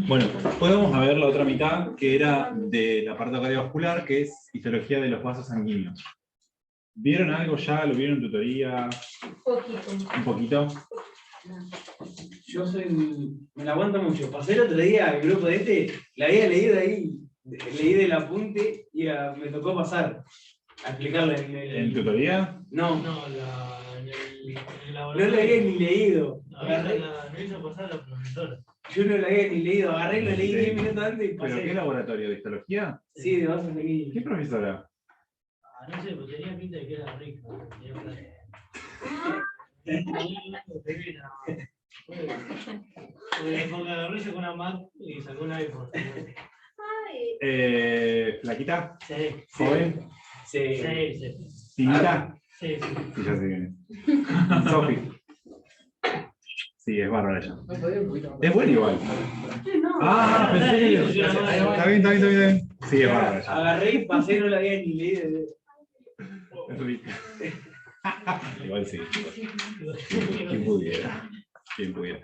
Bueno, podemos ver la otra mitad, que era de la parte cardiovascular, que es histología de los vasos sanguíneos. ¿Vieron algo ya? ¿Lo vieron en tutoría? Un poquito. Yo me la aguanto mucho. Pasé el otro día al grupo de la había leído ahí, leí del apunte y me tocó pasar a explicarle ¿En tutoría? No. No, en el laboratorio. No lo había ni leído. No hizo pasar la profesora. Yo no lo había ni leído, agarré y lo leí 10 minutos antes y pasé. ¿Pero qué laboratorio? ¿De histología? Sí, de vasos sanguíneos. ¿Qué profesora? No sé, pues tenía pinta de que era rica. Porque agarró y sacó una Mac y sacó un iPhone. ¿Flaquita? Sí. ¿Joven? Sí. ¿Tinita? Sí. Sí, ya sé quién es. Sofi. Sí, es bárbara ella. Es buena igual. Ah, pensé que... Está bien. Sí, es bárbara ella. Agarré y pasé, no la había ni leído. Es rica. Igual sí. ¿Quién pudiera?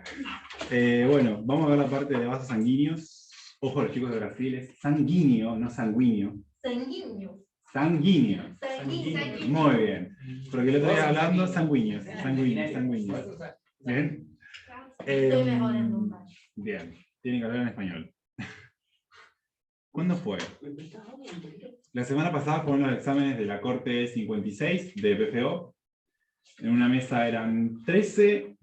Bueno, vamos a ver la parte de vasos sanguíneos. Ojo, los chicos de Brasil es sanguíneo, no sanguíneo. Sanguíneo. Muy bien. Porque el otro día hablando, sanguíneos. ¿Bien? Estoy mejorando. Bien, tienen que hablar en español. ¿Cuándo fue? La semana pasada fueron los exámenes de la Corte 56 de PFO. En una mesa eran 13,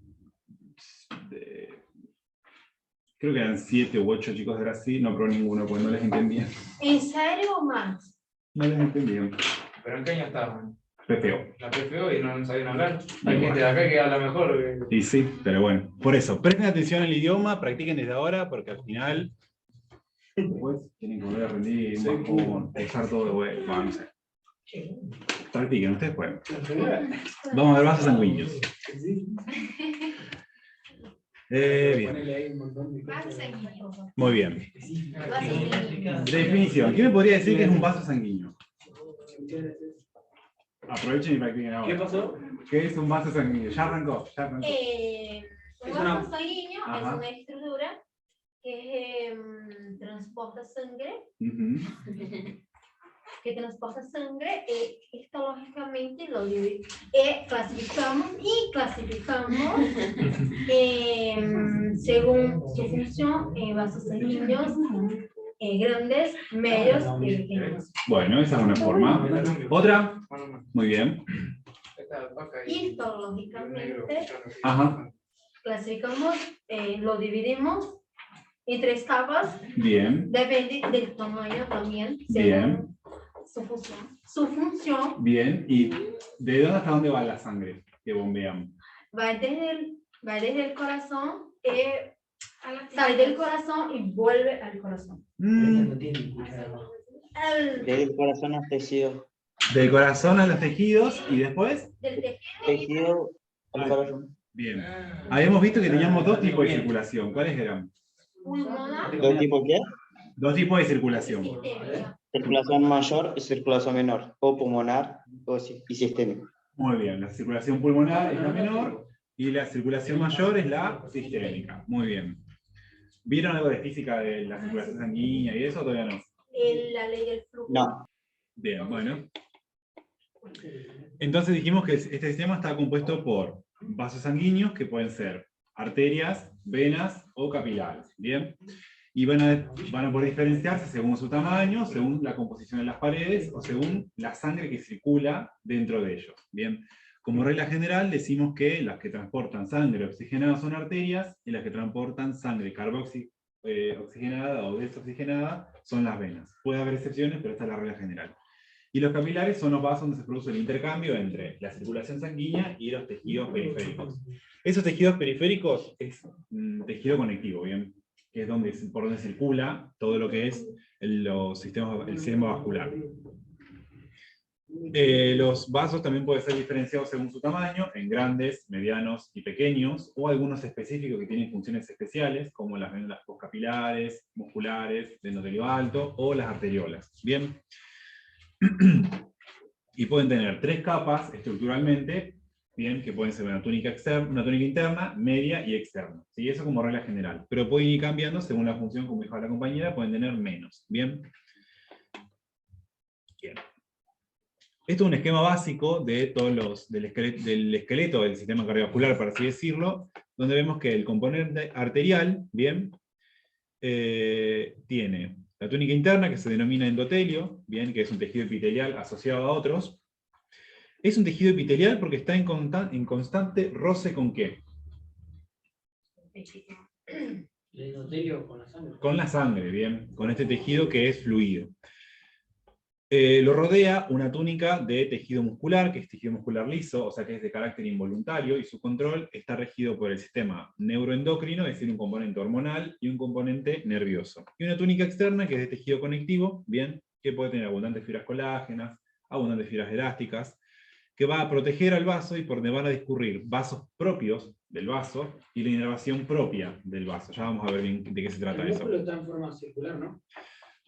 creo que eran 7 u 8 chicos de Brasil, no probó ninguno porque no les entendían. ¿En serio o más? No les entendían. ¿Pero en qué año estaban? PFO. La PFO y no sabían hablar. Hay gente de acá que habla mejor. Y sí, pero bueno. Por eso, presten atención al idioma, practiquen desde ahora, porque al final después tienen que volver a rendir, usar todo de vuelta. Bueno, no sé. Practiquen, ustedes pueden. Vamos a ver vasos sanguíneos. Bien. Muy bien. Definición. ¿Quién me podría decir que es un vaso sanguíneo? Aprovechen y practiquen ahora. ¿Qué pasó? ¿Qué es un vaso sanguíneo? Ya arrancó. Un vaso sanguíneo es una estructura que transporta sangre. Que transporta sangre histológicamente lo clasificamos según su función vasos sanguíneos grandes, medios y pequeños. Bueno, esa es una forma. ¿Otra? Muy bien. Histológicamente Ajá. clasificamos, lo dividimos en 3 capas. Bien. Depende del tamaño también. Bien. Su función. Bien. ¿Y de dónde hasta dónde va la sangre que bombeamos? Va desde el corazón, sale del corazón y vuelve al corazón. Desde el corazón al tejido. Del corazón a los tejidos y después. Del Tejido al corazón. Bien. Habíamos visto que teníamos 2 tipos de circulación. ¿Cuáles eran? pulmonar. ¿Dos tipos qué? 2 tipos de circulación. Circulación mayor y circulación menor. O pulmonar y sistémica. Muy bien. La circulación pulmonar es la menor y la circulación mayor es la sistémica. Muy bien. ¿Vieron algo de física de la circulación sanguínea y eso? Todavía no. La ley del flujo. No. Bien, bueno. Entonces dijimos que este sistema está compuesto por vasos sanguíneos que pueden ser arterias, venas o capilares. Bien. Y van a poder diferenciarse según su tamaño, según la composición de las paredes o según la sangre que circula dentro de ellos. Bien. Como regla general decimos que las que transportan sangre oxigenada son arterias y las que transportan sangre oxigenada o desoxigenada son las venas. Puede haber excepciones, pero esta es la regla general. Y los capilares son los vasos donde se produce el intercambio entre la circulación sanguínea y los tejidos periféricos. Esos tejidos periféricos es tejido conectivo, ¿bien? Que es por donde circula todo lo que es el sistema vascular. Los vasos también pueden ser diferenciados según su tamaño, en grandes, medianos y pequeños, o algunos específicos que tienen funciones especiales, como las venas capilares, musculares, de endotelio alto, o las arteriolas. Bien. Y pueden tener 3 capas estructuralmente, bien, que pueden ser una túnica externa, una túnica interna, media y externa. ¿Sí? Eso como regla general. Pero pueden ir cambiando según la función, como dijo la compañera, pueden tener menos. Bien. Bien. Esto es un esquema básico de del esqueleto del sistema cardiovascular, por así decirlo, donde vemos que el componente arterial, bien, tiene la túnica interna, que se denomina endotelio, bien, que es un tejido epitelial asociado a otros. Es un tejido epitelial porque está en constante roce ¿con qué? El endotelio con la sangre. Con la sangre, bien, con este tejido que es fluido. Lo rodea una túnica de tejido muscular, que es tejido muscular liso, o sea que es de carácter involuntario, y su control está regido por el sistema neuroendocrino, es decir, un componente hormonal y un componente nervioso. Y una túnica externa, que es de tejido conectivo, bien, que puede tener abundantes fibras colágenas, abundantes fibras elásticas, que va a proteger al vaso y por donde van a discurrir vasos propios del vaso y la inervación propia del vaso. Ya vamos a ver bien de qué se trata El eso. músculo está en forma circular, ¿no?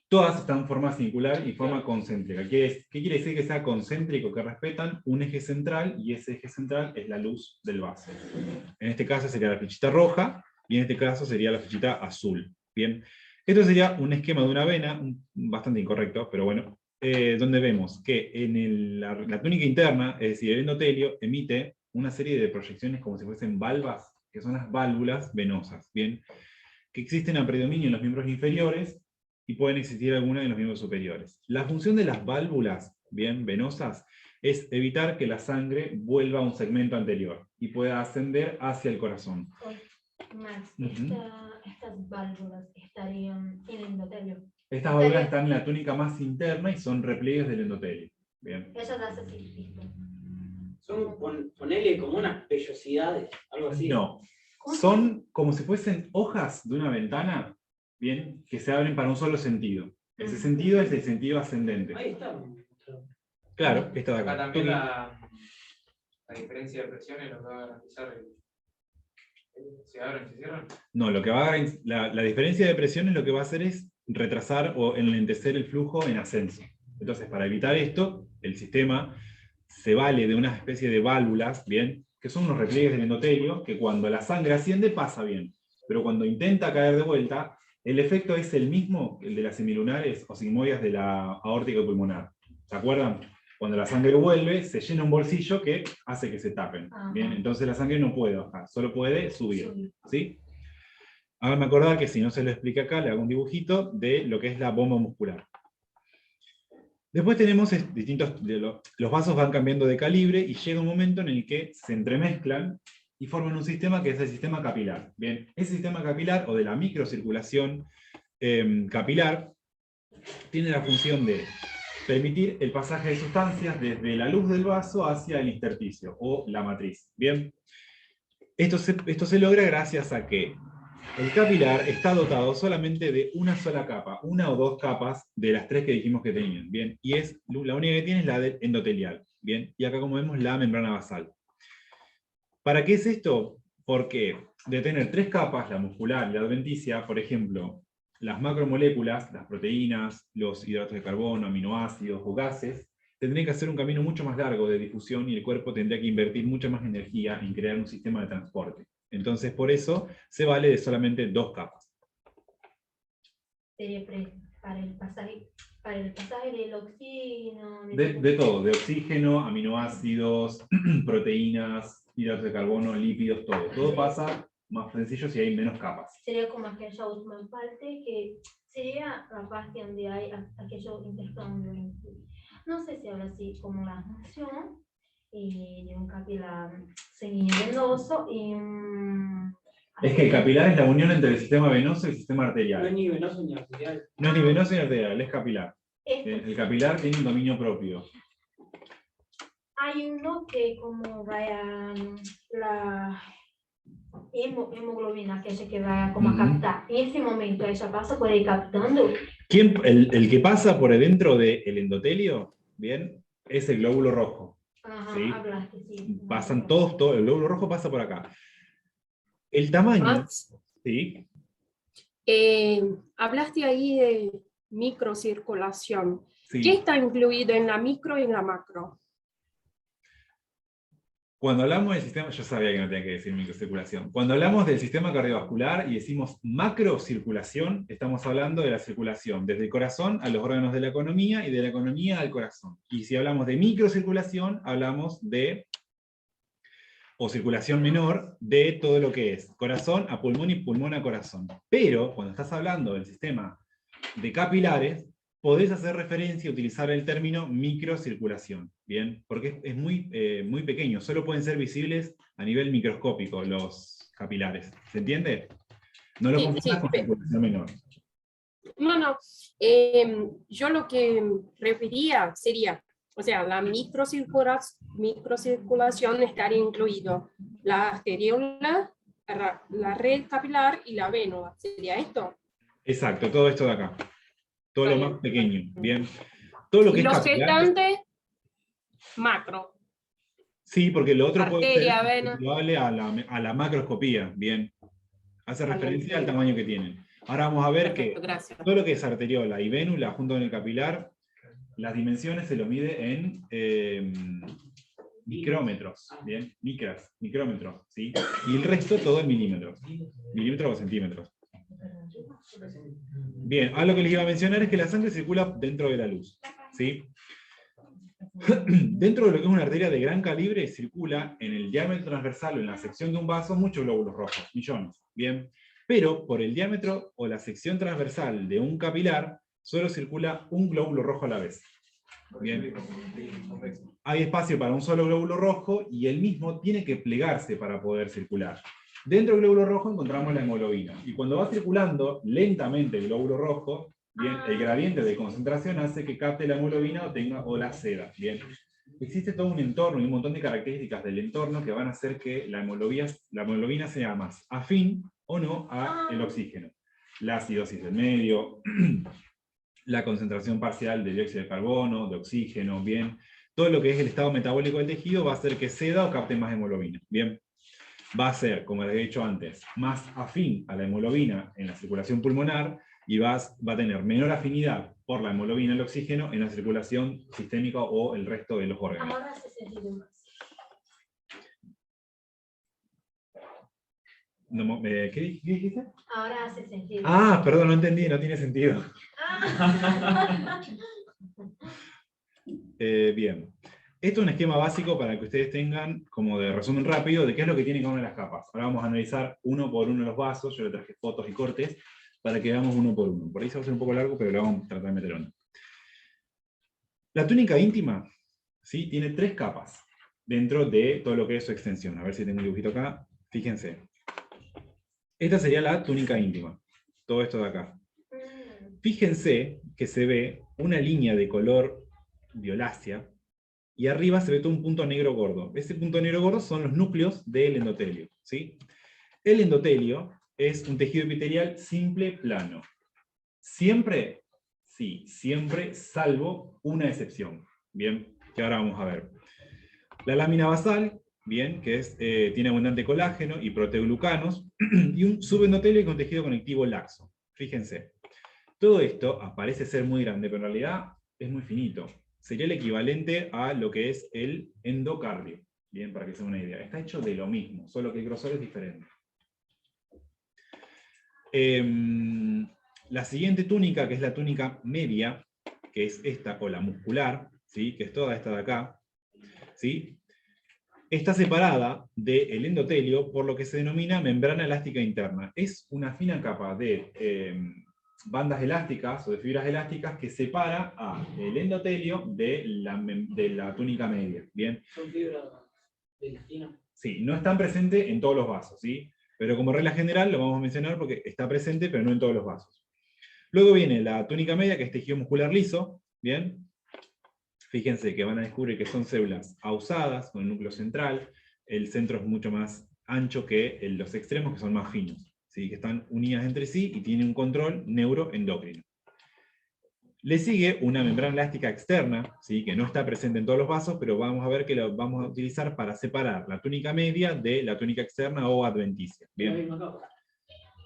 Todas están en forma circular y forma concéntrica. ¿Qué quiere decir que sea concéntrico? Que respetan un eje central, y ese eje central es la luz del vaso. En este caso sería la flechita roja, y en este caso sería la flechita azul. Bien. Esto sería un esquema de una vena, bastante incorrecto, pero bueno, donde vemos que en la túnica interna, es decir, el endotelio, emite una serie de proyecciones como si fuesen valvas, que son las válvulas venosas, ¿bien? Que existen a predominio en los miembros inferiores, y pueden existir algunas en los miembros superiores. La función de las válvulas, bien, venosas, es evitar que la sangre vuelva a un segmento anterior y pueda ascender hacia el corazón. Max, Ujú. estas válvulas estarían en el endotelio. Estas válvulas están en la túnica más interna y son repliegues del endotelio. Bien. Ellas hacen así, listo. Son, ponele como unas vellosidades, algo así. No. Son como si fuesen hojas de una ventana, bien, que se abren para un solo sentido. Ese sentido es el sentido ascendente. Ahí está. Claro, esta de Acá acá. también la diferencia de presión es lo que va a garantizar ¿se abren, se cierran? No, lo que va a, la diferencia de presión es lo que va a hacer es retrasar o enlentecer el flujo en ascenso. Entonces, para evitar esto, el sistema se vale de una especie de válvulas, ¿bien? Que son unos repliegues del endotelio, que cuando la sangre asciende pasa bien, pero cuando intenta caer de vuelta, el efecto es el mismo que el de las semilunares o sigmoidas de la aórtica pulmonar. ¿Se acuerdan? Cuando la sangre vuelve, se llena un bolsillo que hace que se tapen. Bien, entonces la sangre no puede bajar, solo puede subir. ¿Sí? Háganme acordar que si no se lo explica acá, le hago un dibujito de lo que es la bomba muscular. Después tenemos distintos, los vasos van cambiando de calibre y llega un momento en el que se entremezclan y forman un sistema que es el sistema capilar. Bien, ese sistema capilar, o de la microcirculación capilar, tiene la función de permitir el pasaje de sustancias desde la luz del vaso hacia el intersticio, o la matriz. Bien, esto se logra gracias a que el capilar está dotado solamente de una sola capa, una o dos capas de las tres que dijimos que tenían, ¿bien? Y la única que tiene es la del endotelial, ¿bien? Y acá, como vemos, la membrana basal. ¿Para qué es esto? Porque de tener tres capas, la muscular y la adventicia, por ejemplo, las macromoléculas, las proteínas, los hidratos de carbono, aminoácidos o gases, tendrían que hacer un camino mucho más largo de difusión y el cuerpo tendría que invertir mucha más energía en crear un sistema de transporte. Entonces, por eso, se vale de solamente dos capas. Sería para el pasaje del oxígeno. De todo, de oxígeno, aminoácidos, proteínas, hidratos de carbono, lípidos, todo. Todo pasa más sencillo si hay menos capas. Sería como aquella última parte que sería la parte donde hay aquello intercambio. No sé si ahora sí, como la función de un capilar semivenoso y Es que el capilar es la unión entre el sistema venoso y el sistema No es arterial. ni venoso ni arterial. No es ni venoso ni arterial, es capilar. esto. El capilar tiene un dominio propio. Hay uno que como vaya la hemoglobina, aquella que va como a captar. En ese momento ella pasa por ahí captando. El que pasa por adentro del endotelio, bien, es el glóbulo rojo. Ajá, ¿Sí? hablaste, sí. Pasan todos, el glóbulo rojo pasa por acá. El tamaño, Max, ¿sí? hablaste ahí de microcirculación. Sí. ¿Qué está incluido en la micro y en la macro? Cuando hablamos del sistema, yo sabía que no tenía que decir microcirculación. Cuando hablamos del sistema cardiovascular y decimos macrocirculación, estamos hablando de la circulación desde el corazón a los órganos de la economía y de la economía al corazón. Y si hablamos de microcirculación, hablamos de, o circulación menor, de todo lo que es corazón a pulmón y pulmón a corazón. Pero cuando estás hablando del sistema de capilares, podés hacer referencia y utilizar el término microcirculación, ¿bien? Porque es muy, muy pequeño, solo pueden ser visibles a nivel microscópico los capilares, ¿se entiende? No lo Sí, confundas sí, con circulación menor. No. Yo lo que refería sería, o sea, la microcirculación estaría incluido la arteriola, la red capilar y la vena. ¿Sería esto? Exacto, todo esto de acá. Todo lo Está más bien. pequeño, ¿bien? Todo lo que Y es los capilar, gestantes, macro. sí, porque lo otro puede ser Arteria, vena. equivalente a la macroscopía, ¿bien? Hace Está bien, referencia al bien. tamaño que tienen. Ahora vamos a ver Perfecto, que gracias. todo lo que es arteriola y vénula junto con el capilar, las dimensiones se lo mide en micrómetros, ¿bien? Micrómetros, ¿sí? Y el resto todo en milímetros. Milímetros o centímetros. Bien, algo que les iba a mencionar es que la sangre circula dentro de la luz, ¿sí? Dentro de lo que es una arteria de gran calibre, circula en el diámetro transversal o en la sección de un vaso muchos glóbulos rojos, millones, ¿bien? Pero por el diámetro o la sección transversal de un capilar, solo circula un glóbulo rojo a la vez. Bien. Hay espacio para un solo glóbulo rojo y el mismo tiene que plegarse para poder circular. Dentro del glóbulo rojo encontramos la hemoglobina. Y cuando va circulando lentamente el glóbulo rojo, bien, el gradiente de concentración hace que capte la hemoglobina o la seda. Bien. Existe todo un entorno y un montón de características del entorno que van a hacer que la hemoglobina sea más afín o no al oxígeno. La acidosis del medio, la concentración parcial de dióxido de carbono, de oxígeno, bien. Todo lo que es el estado metabólico del tejido va a hacer que ceda o capte más hemoglobina. Bien. Va a ser, como les he dicho antes, más afín a la hemoglobina en la circulación pulmonar y va a tener menor afinidad por la hemoglobina al oxígeno en la circulación sistémica o el resto de los órganos. Ahora hace sentido más. No, ¿qué dijiste? Ahora hace sentido. Ah, perdón, no entendí, no tiene sentido. Ah. Bien. Esto es un esquema básico para que ustedes tengan, como de resumen rápido, de qué es lo que tiene cada una de las capas. Ahora vamos a analizar uno por uno los vasos, yo le traje fotos y cortes, para que veamos uno por uno. Por ahí se va a hacer un poco largo, pero lo vamos a tratar de meter uno. La túnica íntima, ¿sí? Tiene 3 capas dentro de todo lo que es su extensión. A ver si tengo un dibujito acá. Fíjense. Esta sería la túnica íntima. Todo esto de acá. Fíjense que se ve una línea de color violácea, y arriba se ve todo un punto negro gordo. Ese punto negro gordo son los núcleos del endotelio, ¿sí? El endotelio es un tejido epitelial simple plano. Siempre, sí, siempre, salvo una excepción, ¿bien? Que ahora vamos a ver. La lámina basal, ¿bien? Que tiene abundante colágeno y proteoglucanos, y un subendotelio con tejido conectivo laxo. Fíjense. Todo esto parece ser muy grande, pero en realidad es muy finito. Sería el equivalente a lo que es el endocardio. Bien, para que se den una idea. Está hecho de lo mismo, solo que el grosor es diferente. La siguiente túnica, que es la túnica media, que es esta, o la muscular, ¿sí? Que es toda esta de acá, ¿sí? Está separada del endotelio por lo que se denomina membrana elástica interna. Es una fina capa de bandas elásticas o de fibras elásticas que separa el endotelio de la túnica media. ¿Bien? Son fibras de elastina. Sí, no están presentes en todos los vasos, ¿sí? Pero como regla general lo vamos a mencionar porque está presente, pero no en todos los vasos. Luego viene la túnica media, que es tejido muscular liso, ¿bien? Fíjense que van a descubrir que son células ausadas, con el núcleo central, el centro es mucho más ancho que los extremos, que son más finos, ¿sí? Que están unidas entre sí y tienen un control neuroendocrino. Le sigue una membrana elástica externa, ¿sí? Que no está presente en todos los vasos, pero vamos a ver que lo vamos a utilizar para separar la túnica media de la túnica externa o adventicia. ¿Bien?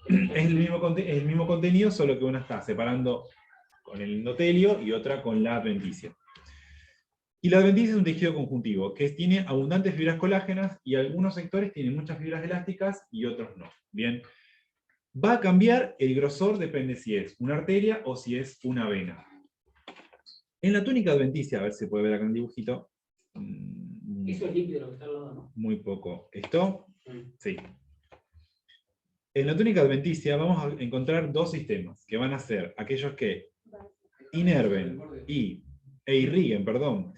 Es el mismo contenido, solo que una está separando con el endotelio y otra con la adventicia. Y la adventicia es un tejido conjuntivo, que tiene abundantes fibras colágenas, y algunos sectores tienen muchas fibras elásticas y otros no. Bien. Va a cambiar el grosor, depende si es una arteria o si es una vena. En la túnica adventicia, a ver si se puede ver acá en el dibujito. Eso es líquido lo que está al lado, ¿no? Muy poco. ¿Esto? Sí. En la túnica adventicia vamos a encontrar dos sistemas, que van a ser aquellos que inerven e irriguen, perdón,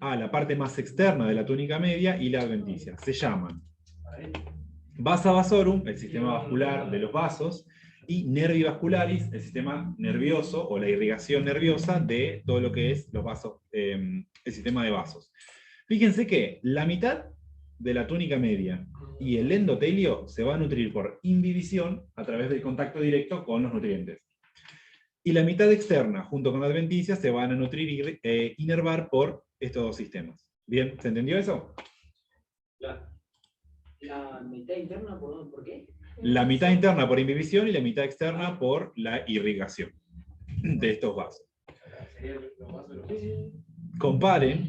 a la parte más externa de la túnica media y la adventicia. Se llaman vasa vasorum, el sistema vascular de los vasos, y nervi vascularis, el sistema nervioso o la irrigación nerviosa de todo lo que es los vasos, el sistema de vasos. Fíjense que la mitad de la túnica media y el endotelio se va a nutrir por imbibición a través del contacto directo con los nutrientes. Y la mitad externa, junto con la adventicia, se van a nutrir e inervar por estos dos sistemas. ¿Bien? ¿Se entendió eso? La mitad interna, ¿por qué? La mitad interna por imbibición y la mitad externa por la irrigación de estos vasos. Comparen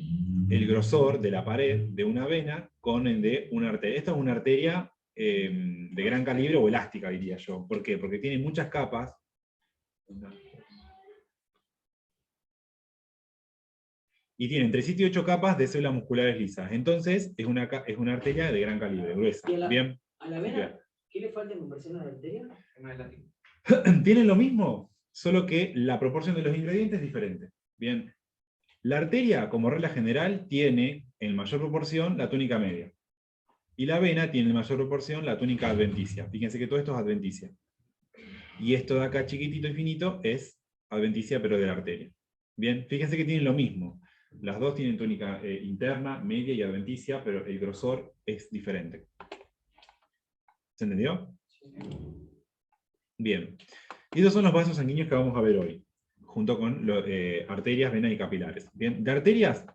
el grosor de la pared de una vena con el de una arteria. Esta es una arteria de gran calibre o elástica, diría yo. ¿Por qué? Porque tiene muchas capas. Y tiene entre 7 y 8 capas de células musculares lisas. Entonces, es una arteria de gran calibre, gruesa. ¿Bien? ¿A la vena qué le falta en comparación a la arteria? Tienen lo mismo, solo que la proporción de los ingredientes es diferente. Bien. La arteria, como regla general, tiene en mayor proporción la túnica media. Y la vena tiene en mayor proporción la túnica adventicia. Fíjense que todo esto es adventicia. Y esto de acá chiquitito y finito es adventicia, pero de la arteria. Bien, fíjense que tienen lo mismo. Las dos tienen túnica interna, media y adventicia, pero el grosor es diferente. ¿Se entendió? Bien. Y estos son los vasos sanguíneos que vamos a ver hoy, junto con arterias, venas y capilares. Bien, de arterias,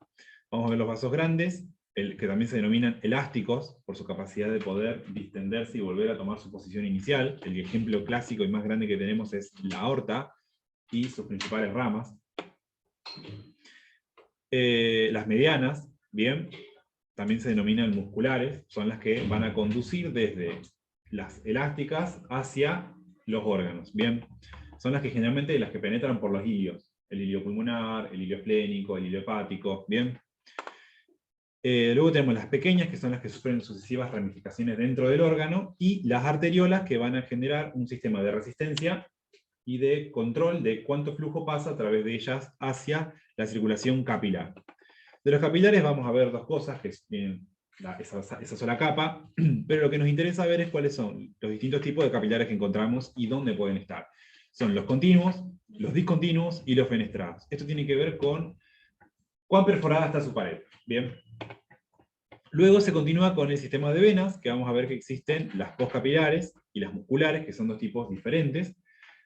vamos a ver los vasos grandes, que también se denominan elásticos, por su capacidad de poder distenderse y volver a tomar su posición inicial. El ejemplo clásico y más grande que tenemos es la aorta y sus principales ramas. Las medianas, bien, también se denominan musculares, son las que van a conducir desde las elásticas hacia los órganos, bien. Son las que generalmente las que penetran por los ilios, el ilio pulmonar, el ilio esplénico, el ilio hepático, bien. Luego tenemos las pequeñas, que son las que sufren sucesivas ramificaciones dentro del órgano, y las arteriolas, que van a generar un sistema de resistencia y de control de cuánto flujo pasa a través de ellas hacia la circulación capilar. De los capilares vamos a ver dos cosas, que tienen esa sola capa, pero lo que nos interesa ver es cuáles son los distintos tipos de capilares que encontramos y dónde pueden estar. Son los continuos, los discontinuos y los fenestrados. Esto tiene que ver con cuán perforada está su pared. Bien. Luego se continúa con el sistema de venas, que vamos a ver que existen las postcapilares y las musculares, que son dos tipos diferentes.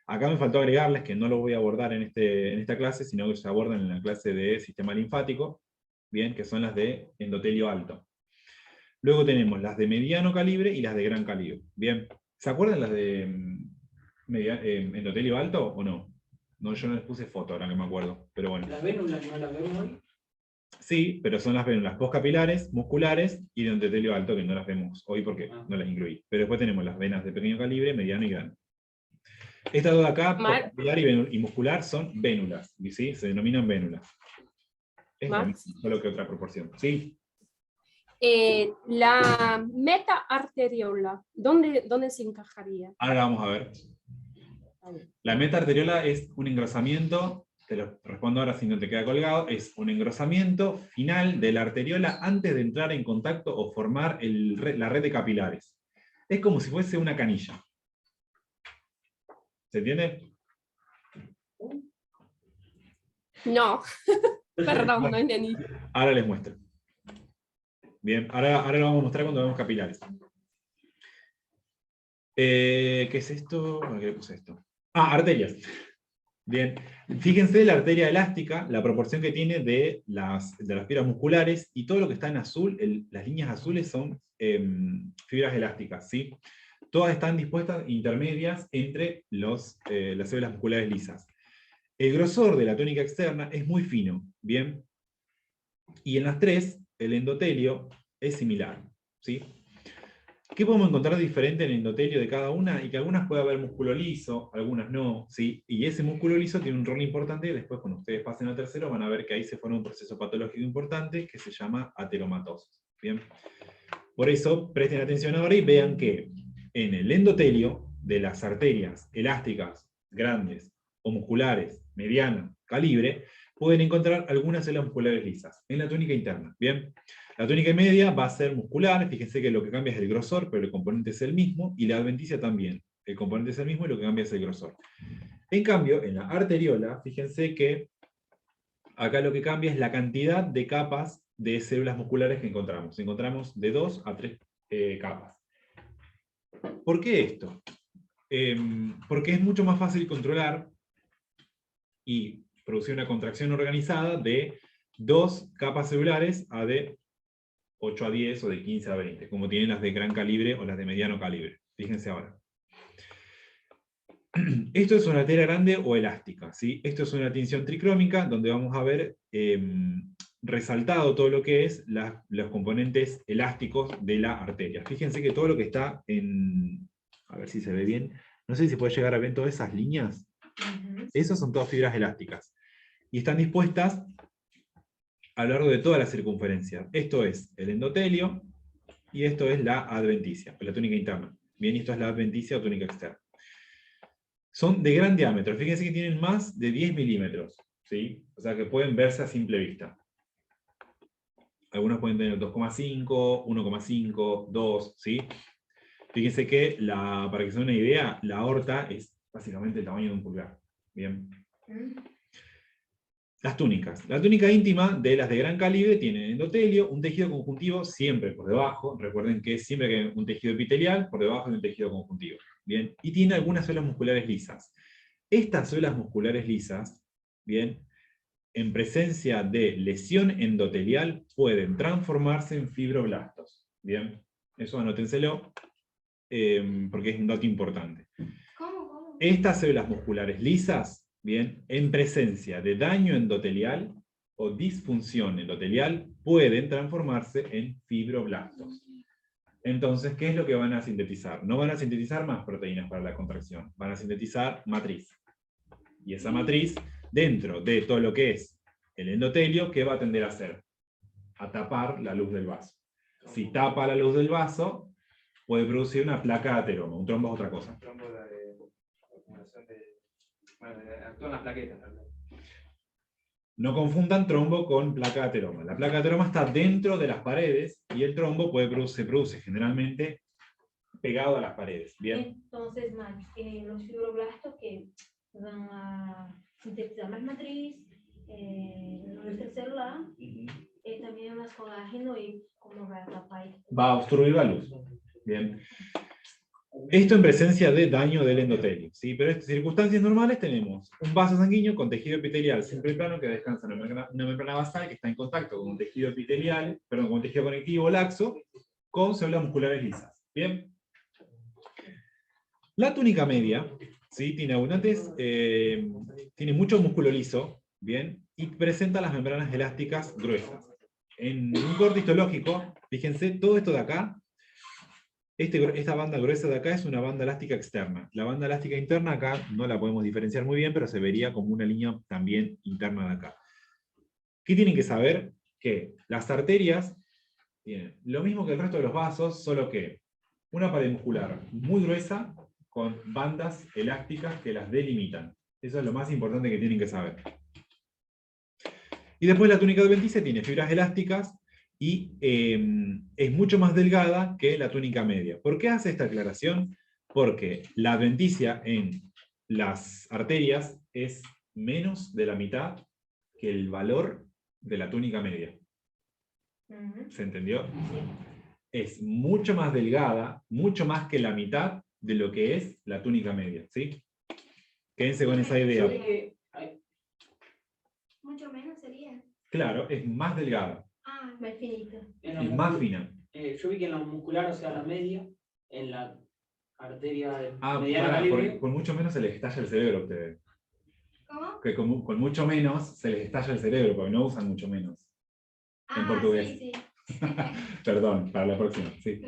Acá me faltó agregarles que no lo voy a abordar en esta clase, sino que se abordan en la clase de sistema linfático, bien, que son las de endotelio alto. Luego tenemos las de mediano calibre y las de gran calibre. Bien, ¿se acuerdan las de endotelio alto o no? No, yo no les puse foto ahora que me acuerdo, pero bueno. ¿Las vénulas no las vemos hoy? Sí, pero son las vénulas postcapilares, musculares y de endotelio alto, que no las vemos hoy porque no las incluí. Pero después tenemos las venas de pequeño calibre, mediano y grande. Estas dos de acá, postcapilar y muscular, son vénulas, ¿sí? Se denominan vénulas. Es lo mismo, solo que otra proporción. ¿Sí? La metaarteriola, ¿dónde se encajaría? Ahora la vamos a ver. La metaarteriola es un engrosamiento, te lo respondo ahora si no te queda colgado, es un engrosamiento final de la arteriola antes de entrar en contacto o formar la red de capilares. Es como si fuese una canilla. ¿Se entiende? No, perdón, no entendí. Ahora les muestro. Bien, ahora lo vamos a mostrar cuando vemos capilares. ¿Qué es esto? ¿Por qué le puse esto? Ah, arterias. Bien, fíjense la arteria elástica, la proporción que tiene de las fibras musculares, y todo lo que está en azul, las líneas azules son fibras elásticas, ¿sí? Todas están dispuestas intermedias entre las células musculares lisas. El grosor de la túnica externa es muy fino, ¿bien? Y en las 3, el endotelio es similar, ¿sí? ¿Qué podemos encontrar diferente en el endotelio de cada una? Y que algunas puede haber músculo liso, algunas no, ¿sí? Y ese músculo liso tiene un rol importante, y después cuando ustedes pasen al tercero van a ver que ahí se forma un proceso patológico importante que se llama ateromatosis, ¿bien? Por eso, presten atención ahora y vean que en el endotelio de las arterias elásticas, grandes, o musculares, medianas, calibre, pueden encontrar algunas células musculares lisas, en la túnica interna, ¿bien? La túnica media va a ser muscular, fíjense que lo que cambia es el grosor, pero el componente es el mismo, y la adventicia también. El componente es el mismo y lo que cambia es el grosor. En cambio, en la arteriola, fíjense que acá lo que cambia es la cantidad de capas de células musculares que encontramos. Encontramos de 2 a 3 capas. ¿Por qué esto? Porque es mucho más fácil controlar y producir una contracción organizada de 2 capas celulares a de 8 a 10 o de 15 a 20, como tienen las de gran calibre o las de mediano calibre. Fíjense ahora. Esto es una arteria grande o elástica, ¿sí? Esto es una tinción tricrómica, donde vamos a ver resaltado todo lo que es los componentes elásticos de la arteria. Fíjense que todo lo que está en... A ver si se ve bien. No sé si se puede llegar a ver todas esas líneas. Esas son todas fibras elásticas. Y están dispuestas a lo largo de toda la circunferencia. Esto es el endotelio, y esto es la adventicia, la túnica interna. Bien, y esto es la adventicia o túnica externa. Son de gran diámetro, fíjense que tienen más de 10 milímetros, ¿sí? O sea que pueden verse a simple vista. Algunos pueden tener 2,5, 1,5, 2, ¿sí? Fíjense que, para que se den una idea, la aorta es básicamente el tamaño de un pulgar. Bien. Las túnicas. La túnica íntima de las de gran calibre tiene endotelio, un tejido conjuntivo siempre por debajo. Recuerden que siempre que hay un tejido epitelial, por debajo hay un tejido conjuntivo. Bien. Y tiene algunas células musculares lisas. Estas células musculares lisas, bien, en presencia de lesión endotelial, pueden transformarse en fibroblastos. Bien. Eso anótenselo, porque es un dato importante. ¿Cómo? Estas células musculares lisas, bien, en presencia de daño endotelial o disfunción endotelial, pueden transformarse en fibroblastos. Entonces, ¿qué es lo que van a sintetizar? No van a sintetizar más proteínas para la contracción, van a sintetizar matriz. Y esa matriz, dentro de todo lo que es el endotelio, ¿qué va a tender a hacer? A tapar la luz del vaso. Si tapa la luz del vaso, puede producir una placa de ateroma. Un trombo es otra cosa. Trombo de acumulación de... Bueno, actúan las plaquetas, ¿verdad? No confundan trombo con placa de ateroma. La placa de ateroma está dentro de las paredes y el trombo se produce generalmente pegado a las paredes. ¿Bien? Entonces, Max, los fibroblastos que van a sintetizar más matriz, el celular, también más colágeno y cómo va a tapar. Va a obstruir la luz. Bien. Esto en presencia de daño del endotelio, ¿sí? Pero en circunstancias normales tenemos un vaso sanguíneo con tejido epitelial simple y plano que descansa en una membrana basal que está en contacto con un tejido epitelial, perdón, con un tejido conectivo laxo, con células musculares lisas. ¿Bien? La túnica media, ¿sí? Tiene abundantes, tiene mucho músculo liso, ¿bien? Y presenta las membranas elásticas gruesas. En un corte histológico, fíjense, todo esto de acá, esta banda gruesa de acá es una banda elástica externa. La banda elástica interna acá no la podemos diferenciar muy bien, pero se vería como una línea también interna de acá. ¿Qué tienen que saber? Que las arterias tienen lo mismo que el resto de los vasos, solo que una pared muscular muy gruesa con bandas elásticas que las delimitan. Eso es lo más importante que tienen que saber. Y después la túnica adventicia tiene fibras elásticas y es mucho más delgada que la túnica media. ¿Por qué hace esta aclaración? Porque la adventicia en las arterias es menos de la mitad que el valor de la túnica media. ¿Se entendió? Es mucho más delgada, mucho más que la mitad de lo que es la túnica media. ¿Sí? Quédense con esa idea. Mucho menos sería. Claro, es más delgada. Ah, más finita. Es más fina. Yo vi que en la muscular, o sea, la media, en la arteria de Ah, mediana calibre. con mucho menos se les estalla el cerebro a ustedes. ¿Cómo? Que con mucho menos se les estalla el cerebro, porque no usan mucho menos. en portugués. Sí, sí. Perdón, para la próxima. Sí.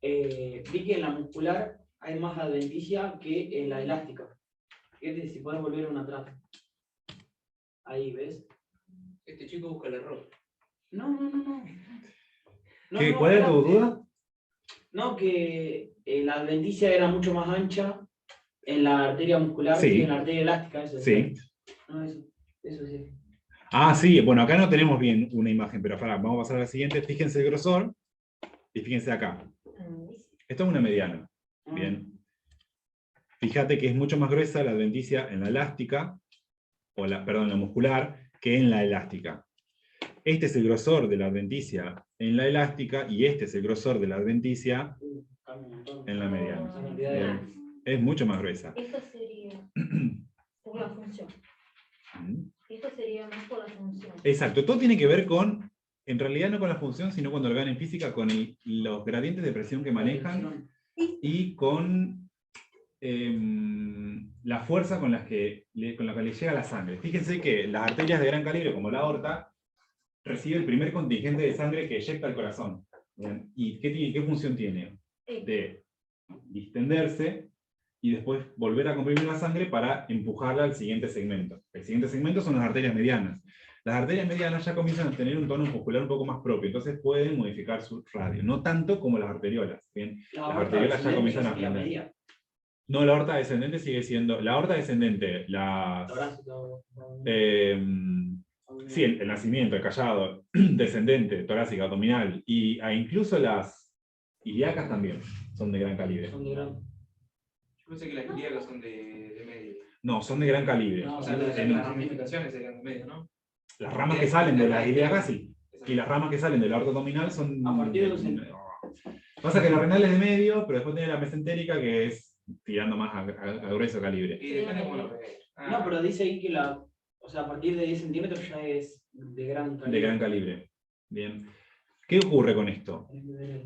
Vi que en la muscular hay más adventicia que en la elástica. Fíjate si puedes volver una atrás. Ahí, ¿ves? Este chico busca el error. No. ¿Cuál es tu espérate. duda? No, que la adventicia era mucho más ancha en la arteria muscular Sí. que en la arteria elástica. Eso, Sí. No, eso sí. Ah, sí, bueno, acá no tenemos bien una imagen, pero vamos a pasar a la siguiente. Fíjense el grosor y fíjense acá. Esto es una mediana. Bien. Fíjate que es mucho más gruesa la adventicia en la elástica, perdón, la muscular, que en la elástica. Este es el grosor de la adventicia en la elástica y este es el grosor de la adventicia en la mediana. Bien. Es mucho más gruesa. Esto sería por la función. Esto sería más por la función. Exacto, todo tiene que ver con, en realidad no con la función, sino cuando lo vean en física, con los gradientes de presión que manejan y con la fuerza con la que le llega la sangre. Fíjense que las arterias de gran calibre, como la aorta, recibe el primer contingente de sangre que eyecta al corazón. ¿Bien? ¿Y qué función tiene? De distenderse y después volver a comprimir la sangre para empujarla al siguiente segmento. El siguiente segmento son las arterias medianas. Las arterias medianas ya comienzan a tener un tono muscular un poco más propio, entonces pueden modificar su radio. No tanto como las arteriolas. ¿Bien? Las arteriolas ya comienzan a aprender. No, la aorta descendente sigue siendo... La aorta descendente, sí, el nacimiento, el callado, descendente, torácica, abdominal, incluso las ilíacas también son de gran calibre. Yo pensé que las ilíacas son de medio. No, son de gran calibre. O sea, las ramificaciones serían de medio, ¿no? Las ramas que salen de las ilíacas sí. Y las ramas que salen del aorta abdominal son... A partir de los... Pasa que la renal es de medio, pero después tiene la mesentérica que es tirando más a grueso calibre. Y depende cómo lo veas. No, pero dice ahí que a partir de 10 centímetros ya es de gran calibre. De gran calibre. Bien. ¿Qué ocurre con esto?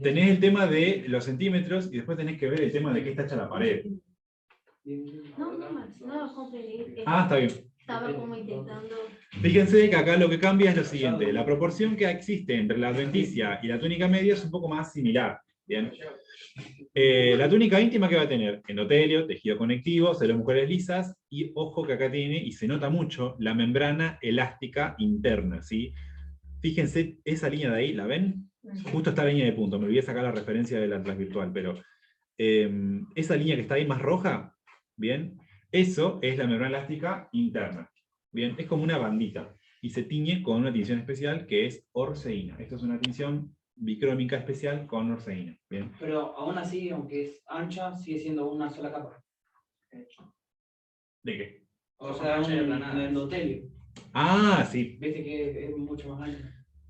Tenés el tema de los centímetros y después tenés que ver el tema de qué está hecha la pared. No, comprendí. Ah, está bien. Estaba como intentando... Fíjense que acá lo que cambia es lo siguiente. La proporción que existe entre la adventicia y la túnica media es un poco más similar. Bien. La túnica íntima, ¿qué va a tener? Endotelio, tejido conectivo, células musculares lisas, y ojo que acá tiene, y se nota mucho, la membrana elástica interna, ¿sí? Fíjense, esa línea de ahí, ¿la ven? Justo esta línea de punto, me olvidé sacar la referencia del atlas virtual, pero esa línea que está ahí más roja, ¿bien? Eso es la membrana elástica interna, ¿bien? Es como una bandita, y se tiñe con una tinción especial que es orceína. Esto es una tinción bicrómica especial con orceína. ¿Bien? Pero aún así, aunque es ancha, sigue siendo una sola capa. ¿De qué? O sea, un endotelio. Ah, sí. Viste que es mucho más ancho.